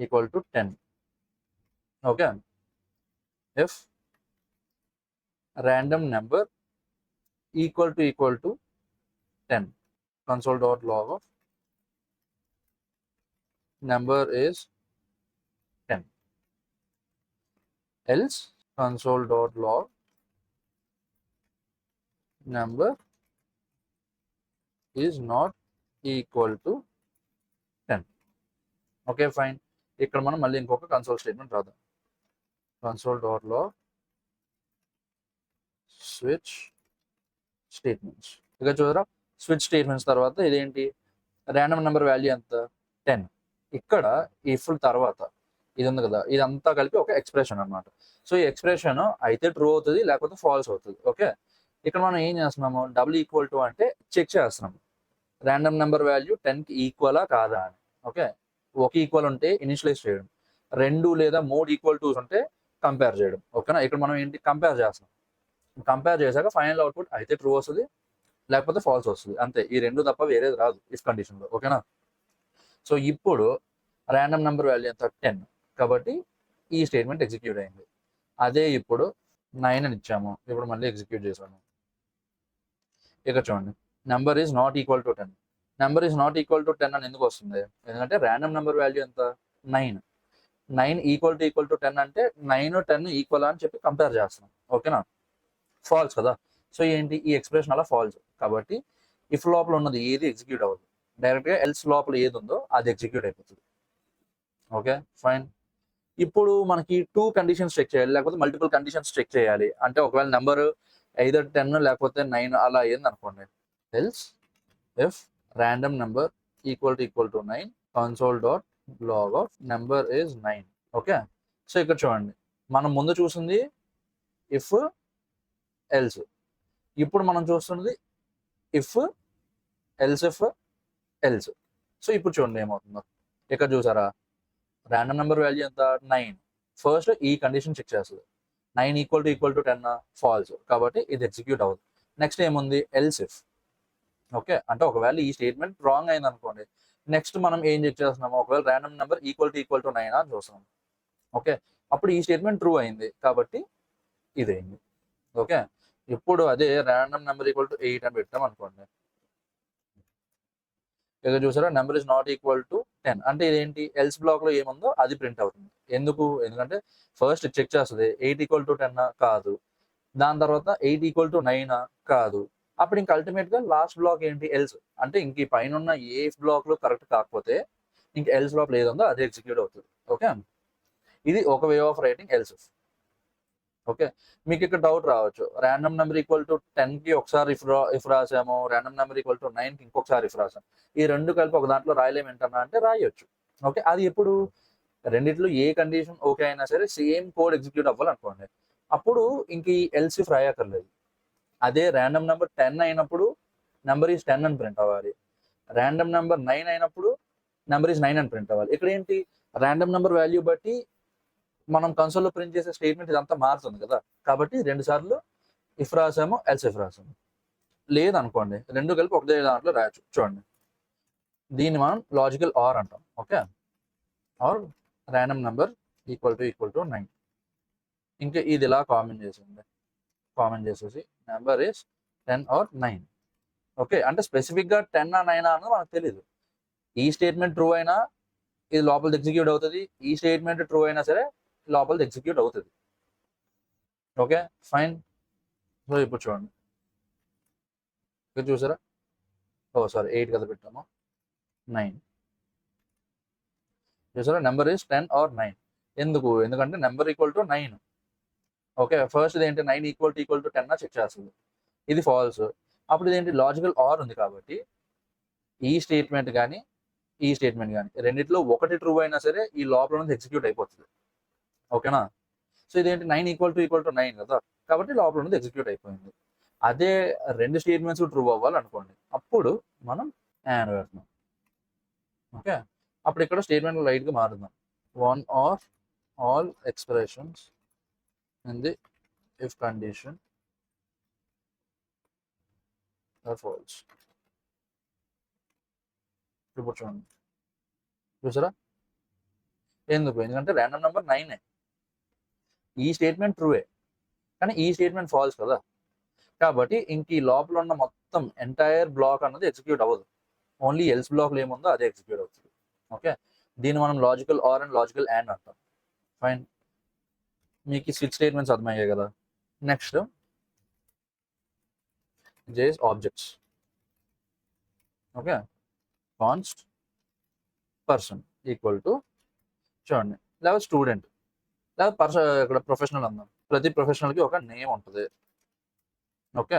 equal to 10. Okay, if random number equal to 10 console dot log of number is 10. else console dot log number is not equal to 10. Okay fine. ఇక్కడ మనం మళ్ళీ ఇంకొక కన్సోల్ స్టేట్మెంట్ రాద్దాం. Console dot log switch statements. ఇక చూడరా స్విచ్ స్టేట్మెంట్స్ తర్వాత ఇదేంటి ర్యాండమ్ నెంబర్ వాల్యూ ఎంత 10. ఇక్కడ ఇఫ్ తర్వాత ఇది ఉంది కదా, ఇదంతా కలిపి ఒక ఎక్స్ప్రెషన్ అనమాట. సో ఈ ఎక్స్ప్రెషన్ అయితే ట్రూ అవుతుంది లేకపోతే ఫాల్స్ అవుతుంది. ఓకే, ఇక్కడ మనం ఏం చేస్తున్నాము డబుల్ ఈక్వల్ టు అంటే చెక్ చేస్తున్నాము ర్యాండమ్ నెంబర్ వాల్యూ 10కి ఈక్వలా కాదా అని. ఓకే, ఒక ఈక్వల్ ఉంటే ఇనిషియలైజ్ చేయడం, 2 లేదా 3 ఈక్వల్ టూస్ ఉంటే కంపేర్ చేయడం. ఓకేనా, ఇక్కడ మనం ఏంటి కంపేర్ చేస్తున్నాం. కంపేర్ చేశాక ఫైనల్ అవుట్పుట్ అయితే ట్రూ వస్తుంది లేకపోతే ఫాల్స్ వస్తుంది, అంతే. ఈ 2 తప్ప వేరేది రాదు ఇఫ్ కండిషన్లో. ఓకేనా, సో ఇప్పుడు ర్యాండమ్ నెంబర్ వాల్యూ ఎంత 10 కాబట్టి ఈ స్టేట్మెంట్ ఎగ్జిక్యూట్ అయింది. అదే ఇప్పుడు 9 అని ఇచ్చాము, ఇప్పుడు మళ్ళీ ఎగ్జిక్యూట్ చేసాము. ఇక చూడండి number is not equal to 10. Number is not equal to 10 అని ఎందుకు వస్తుంది? ఎందుకంటే ర్యాండమ్ నెంబర్ వాల్యూ ఎంత? 9. 9 ఈక్వల్ టు 10 అంటే 9, 10 ఈక్వల్ అని చెప్పి కంపేర్ చేస్తున్నాం. ఓకేనా? ఫాల్స్ కదా. సో ఏంటి ఈ ఎక్స్ప్రెషన్ అలా ఫాల్స్. కాబట్టి ఇఫ్ లోపల ఉన్నది ఏది ఎగ్జిక్యూట్ అవ్వదు. డైరెక్ట్గా ఎల్స్ లోపల ఏది ఉందో అది ఎగ్జిక్యూట్ అయిపోతుంది. Okay fine. ఇప్పుడు మనకి 2 కండిషన్స్ చెక్ చేయాలి, లేకపోతే మల్టిపుల్ కండిషన్స్ చెక్ చేయాలి. అంటే ఒకవేళ నెంబర్ ఐదర్ 10 లేకపోతే 9 అలా అయింది అనుకోండి. Else if random number equal to 9 console.log of number is 9. Okay. So ఇక్కడ చూడండి, మనం ముందు చూసింది ఇఫ్ ఎల్స్, ఇప్పుడు మనం చూస్తున్నది if else if else. So ఇప్పుడు చూడండి ఏమవుతుందో. ఇక్కడ చూసారా, ర్యాండమ్ నెంబర్ వాల్యూ ఎంత? 9. ఫస్ట్ ఈ కండిషన్ చెక్ చేస్తుంది. 9 ఈక్వల్ టు 10 ఫాల్స్, కాబట్టి ఇది ఎగ్జిక్యూట్ అవ్వదు. నెక్స్ట్ ఏముంది? Else if. ఓకే, అంటే ఒకవేళ ఈ స్టేట్మెంట్ రాంగ్ అయింది అనుకోండి, నెక్స్ట్ మనం ఏం చెక్ చేస్తున్నాము? ఒకవేళ ర్యాండమ్ నెంబర్ ఈక్వల్ టు 9 అని చూస్తున్నాం. ఓకే, అప్పుడు ఈ స్టేట్మెంట్ ట్రూ అయింది, కాబట్టి ఇది అయింది. ఓకే, ఇప్పుడు అదే ర్యాండమ్ నెంబర్ ఈక్వల్ టు 8 అని పెట్టాం అనుకోండి. ఇక చూసారా, number is not equal to 10 అంటే ఇదేంటి? ఎల్స్ బ్లాక్ లో ఏముందో అది ప్రింట్ అవుతుంది. ఎందుకు? ఎందుకంటే ఫస్ట్ చెక్ చేస్తుంది 8 ఈక్వల్ టు 10 కాదు, దాని తర్వాత 8 ఈక్వల్ టు 9 కాదు. అప్పుడు ఇంక అల్టిమేట్ గా లాస్ట్ బ్లాక్ ఏంటి? ఎల్స్. అంటే ఇంక ఈ పైన ఉన్న ఏ బ్లాక్ లో కరెక్ట్ కాకపోతే ఇంక ఎల్స్ బ్లాక్ ఏదో అది ఎగ్జిక్యూట్ అవుతుంది. ఓకే, ఇది ఒక way of writing else. Okay, మీకు ఇక్కడ డౌట్ రావచ్చు, ర్యాండమ్ నెంబర్ ఈక్వల్ టు 10 కి ఒకసారి ఇఫ్ రాసాము, ర్యాండమ్ నెంబర్ ఈక్వల్ టు 9 కి ఇంకొకసారి ఇఫ్ రాసాము, ఈ రెండు కలిపి ఒక దాంట్లో రాయలేము ఏంటన్నా అంటే రాయొచ్చు. ఓకే, అది ఎప్పుడు? రెండిట్లో ఏ కండిషన్ ఓకే అయినా సరే సేమ్ కోడ్ ఎగ్జిక్యూట్ అవ్వాలనుకోండి, అప్పుడు ఇంక ఈ ఎల్స్ ఇఫ్ రాయక్కర్లేదు. అదే ర్యాండమ్ నెంబర్ 10 అయినప్పుడు నెంబర్ ఈజ్ 10 అని ప్రింట్ అవ్వాలి. ర్యాండమ్ నెంబర్ 9 అయినప్పుడు నెంబర్ ఈజ్ 9 అని ప్రింట్ అవ్వాలి. ఇక్కడ ఏంటి? ర్యాండమ్ నెంబర్ వాల్యూ బట్టి మనం కన్సోల్లో ప్రింట్ చేసే స్టేట్మెంట్ ఇదంతా మారుతుంది కదా, కాబట్టి 2 సార్లు ఇఫ్ రాసాము, ఎల్స్ ఇఫ్ రాసాము. లేదనుకోండి, రెండు కలిపి ఒకటే దాంట్లో రాయొచ్చు. చూడండి, దీన్ని మనం లాజికల్ ఆర్ అంటాం. Okay, or random number equal to 9. ఇంకా ఇది ఇలా కామెంట్ చేసేసి నెంబర్ ఇస్ 10 ఆర్ 9. ఓకే, అంటే స్పెసిఫిక్గా 10 9 అన్నది మనకు తెలియదు. ఈ స్టేట్మెంట్ ట్రూ అయినా ఇది లోపల ఎగ్జిక్యూట్ అవుతుంది, ఈ స్టేట్మెంట్ ట్రూ అయినా సరే లోపల ఎగ్జిక్యూట్ అవుతుంది. Okay fine. సో ఇప్పుడు చూడండి, ఇక్కడ చూసారా, ఓ సారీ 8 కదా పెట్టాము, 9. చూసారా, నెంబర్ ఈస్ 10 ఆర్ 9. ఎందుకు? ఎందుకంటే number equal to 9. Okay, first ఇదేంటి? 9 ఈక్వల్ టు 10 చెక్ చేస్తుంది, ఇది ఫాల్స్. అప్పుడు ఇదేంటి? లాజికల్ ఆర్ ఉంది కాబట్టి ఈ స్టేట్మెంట్ కానీ ఈ స్టేట్మెంట్ కానీ రెండిట్లో ఒకటి ట్రూ అయినా సరే ఈ లోపల నుంచి ఎగ్జిక్యూట్ అయిపోతుంది. ఓకేనా? సో ఇదేంటి? 9 ఈక్వల్ టు 9 కదా, కాబట్టి లోపల నుంచి ఎగ్జిక్యూట్ అయిపోయింది. అదే రెండు స్టేట్మెంట్స్ ట్రూ అవ్వాలనుకోండి, అప్పుడు మనం అండ్ పెడుతున్నాం. ఓకే, అప్పుడు ఇక్కడ స్టేట్మెంట్ లైట్గా మారుద్దాం. 1 or all expressions in the if condition are false. ఇప్పుడు చూడండి, చూసారా? ఎందుకు? ఎందుకంటే ర్యాండమ్ నెంబర్ 9. ఈ స్టేట్మెంట్ ట్రూవే, కానీ ఈ స్టేట్మెంట్ ఫాల్స్ కదా, కాబట్టి ఇంక ఈ లోపల ఉన్న మొత్తం ఎంటైర్ బ్లాక్ అన్నది ఎగ్జిక్యూట్ అవ్వదు. ఓన్లీ ఎల్స్ బ్లాక్లో ఏముందో అదే ఎగ్జిక్యూట్ అవుతుంది. ఓకే, దీన్ని మనం logical are and logical and అంటాం. ఫైన్, మీకు ఈ స్విచ్ స్టేట్మెంట్స్ అర్థమయ్యాయి కదా. నెక్స్ట్ జేస్ objects. Okay, const person equal to, చూడండి, లేదా స్టూడెంట్ లేదా ఇక్కడ ప్రొఫెషనల్ అందాం. ప్రతి ప్రొఫెషనల్కి ఒక నేమ్ ఉంటుంది. ఓకే,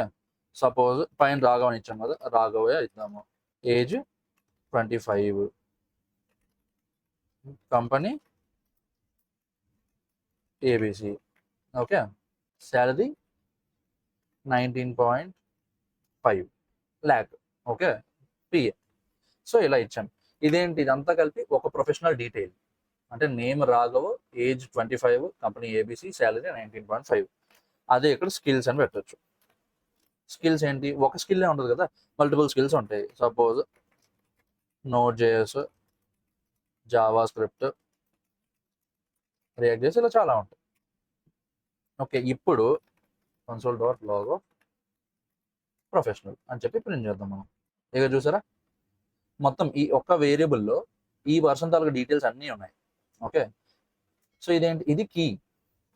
సపోజ్ పైన రాఘవ్ అని ఇచ్చాం కదా, రాఘవే ఇద్దాము. Age 25, company ABC. Okay, salary 19.5 lakh. Okay, PA. So ఇలా ఇచ్చాం. ఇదేంటి? ఇదంతా కలిపి ఒక ప్రొఫెషనల్ డీటెయిల్. అంటే name Raghav, age 25, company ABC, salary 19.5. అదే ఇక్కడ స్కిల్స్ అని పెట్టచ్చు. స్కిల్స్ ఏంటి? ఒక స్కిల్లే ఉంటుంది కదా, మల్టిపుల్ స్కిల్స్ ఉంటాయి. Suppose note JS, Java script, react JS, ఇలా చాలా ఉంటాయి. ఓకే, ఇప్పుడు console.log ప్రొఫెషనల్ అని చెప్పి ప్రింట్ చేద్దాం మనం. ఇక చూసారా మొత్తం ఈ ఒక్క వేరియబుల్లో ఈ పర్సన్ తాలూకు డీటెయిల్స్ అన్నీ ఉన్నాయి. ఓకే, సో ఇదేంటి, ఇది కీ.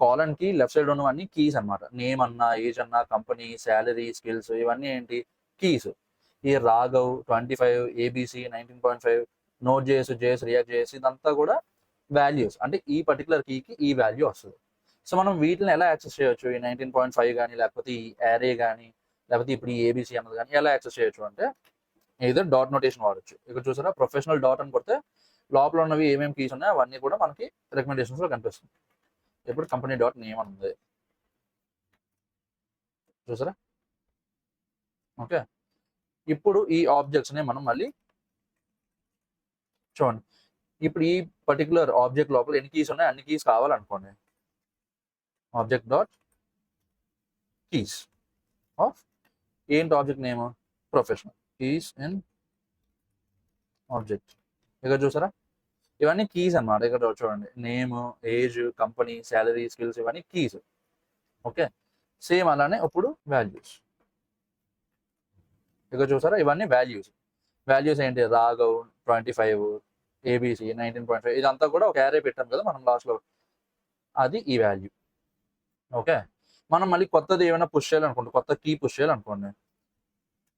కాలన్ కి లెఫ్ట్ సైడ్ ఉన్నవన్నీ కీస్ అనమాట. నేమ్ అన్నా, ఏజ్ అన్నా, కంపెనీ, శాలరీ, స్కిల్స్, ఇవన్నీ ఏంటి కీస్. ఈ Raghav 25, ABC 19.5, node JS, React JS, ఇదంతా కూడా వాల్యూస్. అంటే ఈ పర్టికులర్ కీకి ఈ వాల్యూ వస్తుంది. సో మనం వీటిని ఎలా యాక్సెస్ చేయొచ్చు, ఈ 19.5 కానీ, లేకపోతే ఈ యారే కానీ, లేకపోతే ఇప్పుడు ఈ ఏబిసి అన్నది కానీ ఎలా యాక్సెస్ చేయొచ్చు అంటే ఏదో డాట్ నోటేషన్ వాడచ్చు. ఇక్కడ చూసారా ప్రొఫెషనల్ డాట్ అని కొడితే లోపల ఉన్నవి ఏమేమి కీస్ ఉన్నాయో అవన్నీ కూడా మనకి రికమెండేషన్స్లో కనిపిస్తుంది. ఇప్పుడు కంపెనీ డాట్ నేమ్ అని ఉంది చూసారా. ఓకే, ఇప్పుడు ఈ ఆబ్జెక్ట్స్ని మనం మళ్ళీ చూడండి. ఇప్పుడు ఈ పర్టికులర్ ఆబ్జెక్ట్ లోపల ఎన్ని కీస్ ఉన్నాయి, అన్ని కీస్ కావాలనుకోండి. ఆబ్జెక్ట్ డాట్ కీస్ ఆఫ్ ఏంటి object name professional keys in object. ఇక్కడ చూసారా ఇవన్నీ కీస్ అన్నమాట. ఇక్కడ చూడండి name, age, company, salary, skills, ఇవన్నీ కీస్. ఓకే, సేమ్ అలానే ఇప్పుడు వాల్యూస్. ఇక్కడ చూసారా ఇవన్నీ వాల్యూస్. వాల్యూస్ ఏంటి రాఘవ్ 25, ఏబిసి 19.5, ఇదంతా కూడా ఒక యారే పెట్టాం కదా మనం లాస్ట్లో, అది ఈ వాల్యూ. ఓకే, మనం మళ్ళీ కొత్తది ఏమైనా పుష్ చేయాలనుకోండి, కొత్త కీ పుష్ చేయాలనుకోండి,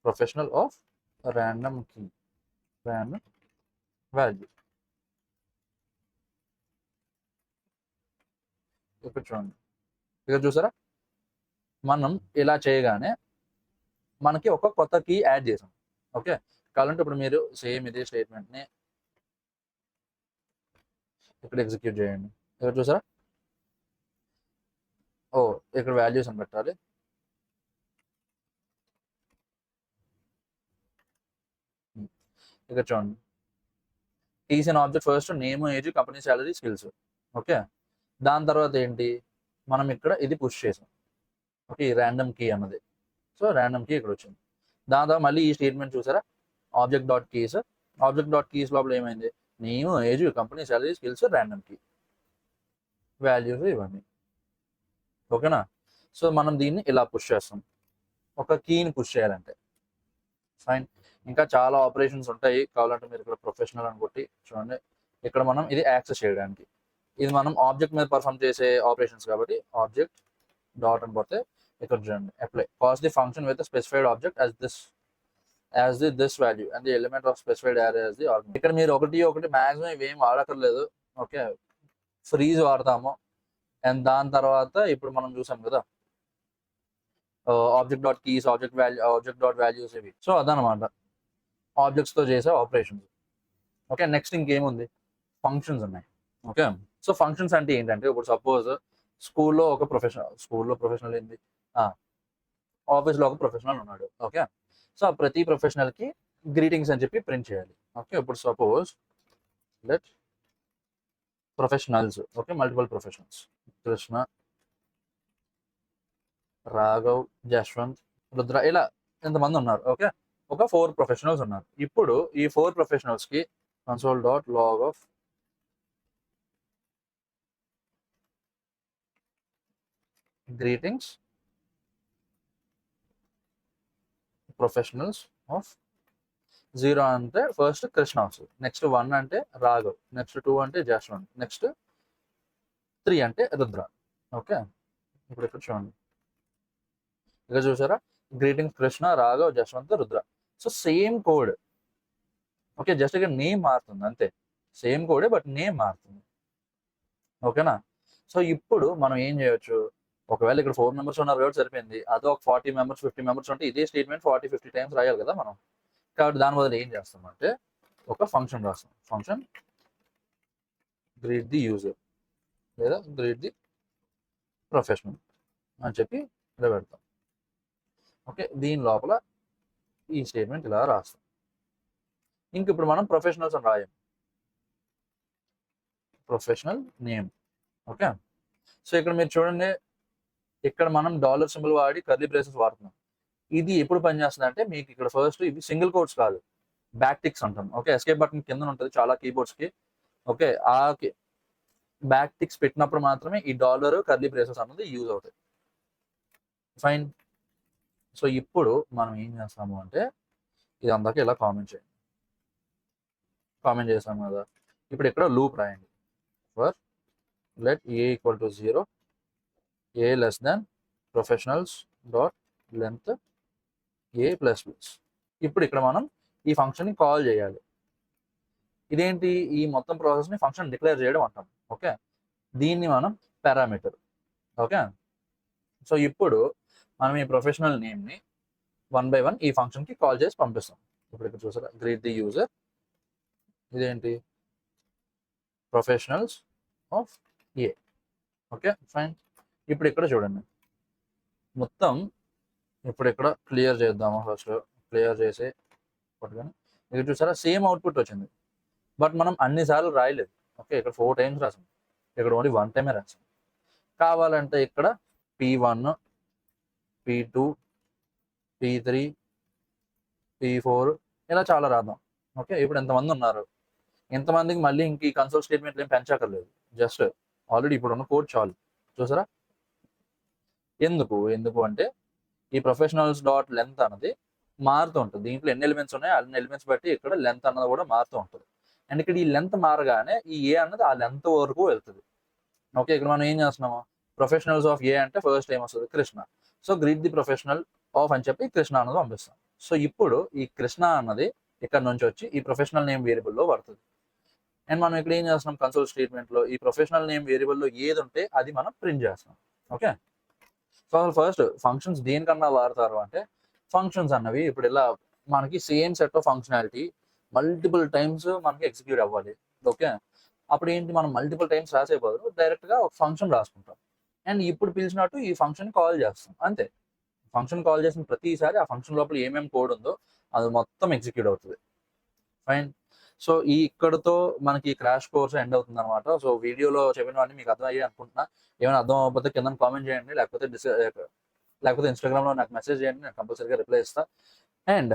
professional of random key, random value. ఇక్కడ చూడండి, ఇక్కడ చూసారా మనం ఇలా చేయగానే మనకి ఒక కొత్త కీ యాడ్ చేసాం. ఓకే, కావాలంటే ఇప్పుడు మీరు సేమ్ ఇదే స్టేట్మెంట్ని ఇక్కడ ఎగ్జిక్యూట్ చేయండి. ఇక్కడ చూసారా ఇక్కడ వాల్యూస్ అని పెట్టాలి. ఇక్కడ చూడండి keys in object first name, age, company, salary, skills. Okay, దాని తర్వాత ఏంటి మనం ఇక్కడ ఇది పుష్ చేసాం. ఓకే, ర్యాండమ్ కీ అన్నది. సో ర్యాండమ్ కీ ఇక్కడ వచ్చింది. దాని తర్వాత మళ్ళీ ఈ స్టేట్మెంట్ చూసారా object dot keys. Object dot keys లోపల ఏమైంది name, age, company, salary, skills, random key, values ఇవన్నీ. ఓకేనా, సో మనం దీన్ని ఇలా పుష్ చేస్తాం ఒక కీని పుష్ చేయాలంటే. ఫైన్, ఇంకా చాలా ఆపరేషన్స్ ఉంటాయి. కావాలంటే మీరు ఇక్కడ ప్రొఫెషనల్ అని కొట్టి చూడండి. ఇక్కడ మనం ఇది యాక్సెస్ చేయడానికి, ఇది మనం ఆబ్జెక్ట్ మీద పర్ఫామ్ చేసే ఆపరేషన్స్ కాబట్టి ఆబ్జెక్ట్ డాట్ అని కొడితే ఇక్కడ చూడండి apply cos the function with specified object as this value and the element of specified array as the argument. ఇక్కడ మీరు ఒకటి మాక్సిమం ఇవేం వాడక్కర్లేదు. ఓకే, ఫ్రీజ్ వాడతాము. అండ్ దాని తర్వాత ఇప్పుడు మనం చూసాం కదా object dot keys, object dot values ఇవి. సో అదనమాట ఆబ్జెక్ట్స్తో చేసే ఆపరేషన్స్. ఓకే, నెక్స్ట్ ఇంకేముంది ఫంక్షన్స్ ఉన్నాయి. ఓకే, సో ఫంక్షన్స్ అంటే ఏంటంటే ఇప్పుడు సపోజ్ స్కూల్లో ప్రొఫెషనల్ ఏంది, ఆఫీస్లో ఒక ప్రొఫెషనల్ ఉన్నాడు. ఓకే, సో ప్రతి ప్రొఫెషనల్కి గ్రీటింగ్స్ అని చెప్పి ప్రింట్ చేయాలి. ఓకే, ఇప్పుడు suppose let professionals, okay multiple professionals, Krishna, Raghav, Jaswanth, Rudra, ఇలా ఎంతమంది ఉన్నారు. ఓకే, ఒక 4 ప్రొఫెషనల్స్ ఉన్నారు. ఇప్పుడు ఈ 4 ప్రొఫెషనల్స్కి console dot log of greetings professionals of 0 అంటే ఫస్ట్ కృష్ణ వస్తుంది, నెక్స్ట్ 1 అంటే రాఘవ్, నెక్స్ట్ 2 అంటే జశ్వంత్, నెక్స్ట్ 3 అంటే రుద్ర. ఓకే, ఇప్పుడు ఇక్కడ చూడండి, ఇక్కడ చూసారా greetings Krishna, Raghav, Jaswanth, Rudra. So same code. Okay, just ఇక్కడ నేమ్ మారుతుంది అంతే, సేమ్ కోడే బట్ నేమ్ మారుతుంది. ఓకేనా, సో ఇప్పుడు మనం ఏం చేయొచ్చు, ఒకవేళ ఇక్కడ 4 మెంబర్స్ ఉన్నారు కాబట్టి సరిపోయింది. అదో ఒక 40 మెంబర్స్ 50 మెంబర్స్ ఉంటే ఇదే స్టేట్మెంట్ 40-50 టైమ్స్ రాయాలి కదా మనం. కాబట్టి దాని బదులు ఏం చేస్తామంటే ఒక ఫంక్షన్ రాస్తాం. ఫంక్షన్ గ్రీట్ ది యూజర్ లేదా గ్రీట్ ది ప్రొఫెషనల్ అని చెప్పి ఇలా పెడతాం. ఓకే, దీని లోపల ఈ స్టేట్మెంట్ ఇలా రాస్తాం. ఇంక ఇప్పుడు మనం ప్రొఫెషనల్స్ అని రాయం, ప్రొఫెషనల్ నేమ్. ఓకే, సో ఇక్కడ మీరు చూడండి ఇక్కడ మనం డాలర్ సింబల్ వాడి కర్లీ బ్రేసెస్ వాడుతున్నాం. ఇది ఎప్పుడు పనిచేస్తుంది అంటే మీకు ఇక్కడ ఫస్ట్ ఇవి సింగిల్ కోట్స్ కాదు, బ్యాక్ టిక్స్ అంటాం. ఓకే, ఎస్కేప్ బటన్ కింద ఉంటుంది చాలా కీబోర్డ్స్కి. ఓకే, ఆ బ్యాక్ టిక్స్ పెట్టినప్పుడు మాత్రమే ఈ డాలర్ కర్లీ బ్రేసెస్ అన్నది యూజ్ అవుతాయి. ఫైన్, సో ఇప్పుడు మనం ఏం చేస్తాము అంటే ఇది అందరికీ ఇలా కామెంట్ చేయండి. కామెంట్ చేసాము కదా, ఇప్పుడు ఇక్కడ లూప్ రాయండి. For let A equal to 0, A less than professionals dot length A plus plus. ఇప్పుడు ఇక్కడ మనం ఈ ఫంక్షన్ని కాల్ చేయాలి. ఇదేంటి, ఈ మొత్తం ప్రాసెస్ని ఫంక్షన్ డిక్లేర్ చేయడం అంటాం. ఓకే, దీన్ని మనం పారామీటర్. ఓకే, సో ఇప్పుడు మనం ఈ ప్రొఫెషనల్ నేమ్ని 1 by 1 ఈ ఫంక్షన్కి కాల్ చేసి పంపిస్తాం. ఇప్పుడు ఇక్కడ చూసారా, గ్రీట్ ది యూజర్, ఇదేంటి professionals of A. Okay fine. ఇప్పుడు ఇక్కడ చూడండి, మొత్తం ఇప్పుడు ఇక్కడ క్లియర్ చేద్దాము. ఫస్ట్ క్లియర్ చేసి పట్టుకొని ఇక్కడ చూసారా సేమ్ అవుట్పుట్ వచ్చింది. బట్ మనం అన్నిసార్లు రాయలేదు. ఓకే, ఇక్కడ 4 times రాసాం, ఇక్కడ ఓన్లీ 1 time రాసాం. కావాలంటే ఇక్కడ P1, P2, P3, P4 ఇలా చాలా రాద్దాం. ఓకే, ఇప్పుడు ఎంతమంది ఉన్నారు, ఎంతమందికి మళ్ళీ ఇంక ఈ కన్సోల్ స్టేట్మెంట్లు ఏం పెంచక్కర్లేదు. జస్ట్ ఆల్రెడీ ఇప్పుడు ఉన్న కోడ్ చాలు. చూసారా, ఎందుకు అంటే ఈ ప్రొఫెషనల్స్ డాట్ లెంత్ అన్నది మారుతూ ఉంటుంది. దీంట్లో ఎన్ని ఎలిమెంట్స్ ఉన్నాయో అన్ని ఎలిమెంట్స్ బట్టి ఇక్కడ లెంత్ అన్నది కూడా మారుతూ ఉంటుంది. అండ్ ఇక్కడ ఈ లెంత్ మారగానే ఈ ఏ అన్నది ఆ లెంత్ వరకు వెళ్తుంది. ఓకే, ఇక్కడ మనం ఏం చేస్తున్నాము, ప్రొఫెషనల్స్ ఆఫ్ ఏ అంటే ఫస్ట్ ఏం వస్తుంది, Krishna. So greet the professional of అని చెప్పి కృష్ణ అన్నది పంపిస్తాం. సో ఇప్పుడు ఈ కృష్ణ అన్నది ఇక్కడ నుంచి వచ్చి ఈ ప్రొఫెషనల్ నేమ్ వేరియబుల్లో పడుతుంది. అండ్ మనం ఇక్కడ ఏం చేస్తున్నాం, కన్సోల్ స్టేట్మెంట్లో ఈ ప్రొఫెషనల్ నేమ్ వేరియబుల్లో ఏది ఉంటే అది మనం ప్రింట్ చేస్తాం. ఓకే, సో ఫస్ట్ ఫంక్షన్స్ దేనికన్నా వాడతారు అంటే, ఫంక్షన్స్ అన్నవి ఇప్పుడు ఇలా మనకి same set of functionality multiple times మనకి ఎగ్జిక్యూట్ అవ్వాలి. ఓకే, అప్పుడు ఏంటి, మనం మల్టిపుల్ టైమ్స్ రాసే బదులు డైరెక్ట్గా ఒక ఫంక్షన్ రాసుకుంటాం. అండ్ ఇప్పుడు పిలిచినట్టు ఈ ఫంక్షన్ కాల్ చేస్తాం అంతే. ఫంక్షన్ కాల్ చేసిన ప్రతిసారి ఆ ఫంక్షన్ లోపల ఏమేమి కోడ్ ఉందో అది మొత్తం ఎగ్జిక్యూట్ అవుతుంది. ఫైన్. సో ఈ ఇక్కడతో మనకి క్రాష్ కోర్స్ ఎండ్ అవుతుంది అనమాట. సో వీడియోలో చెప్పినవన్నీ మీకు అర్థం అయ్యాయి అనుకుంటున్నా. ఏమైనా అర్థం అవ్వకపోతే కింద కామెంట్ చేయండి, లేకపోతే ఇన్స్టాగ్రామ్లో నాకు మెసేజ్ చేయండి, నేను కంపల్సరీగా రిప్లై ఇస్తాను. అండ్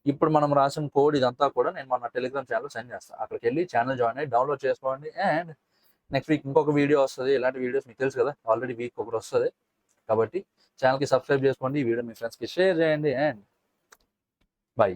ఇప్పుడు మనం రాసిన కోడ్ ఇదంతా కూడా నేను మన టెలిగ్రామ్ ఛానల్లో సెండ్ చేస్తాను. అక్కడికి వెళ్ళి ఛానల్ జాయిన్ అయ్యి డౌన్లోడ్ చేసుకోండి. అండ్ నెక్స్ట్ వీక్ ఇంకొక వీడియో వస్తుంది. ఇలాంటి వీడియోస్ మీకు తెలుసు కదా, ఆల్రెడీ వీక్ ఒకటి వస్తుంది. కాబట్టి ఛానల్కి సబ్స్క్రైబ్ చేసుకోండి, ఈ వీడియో మీ ఫ్రెండ్స్కి షేర్ చేయండి. And by.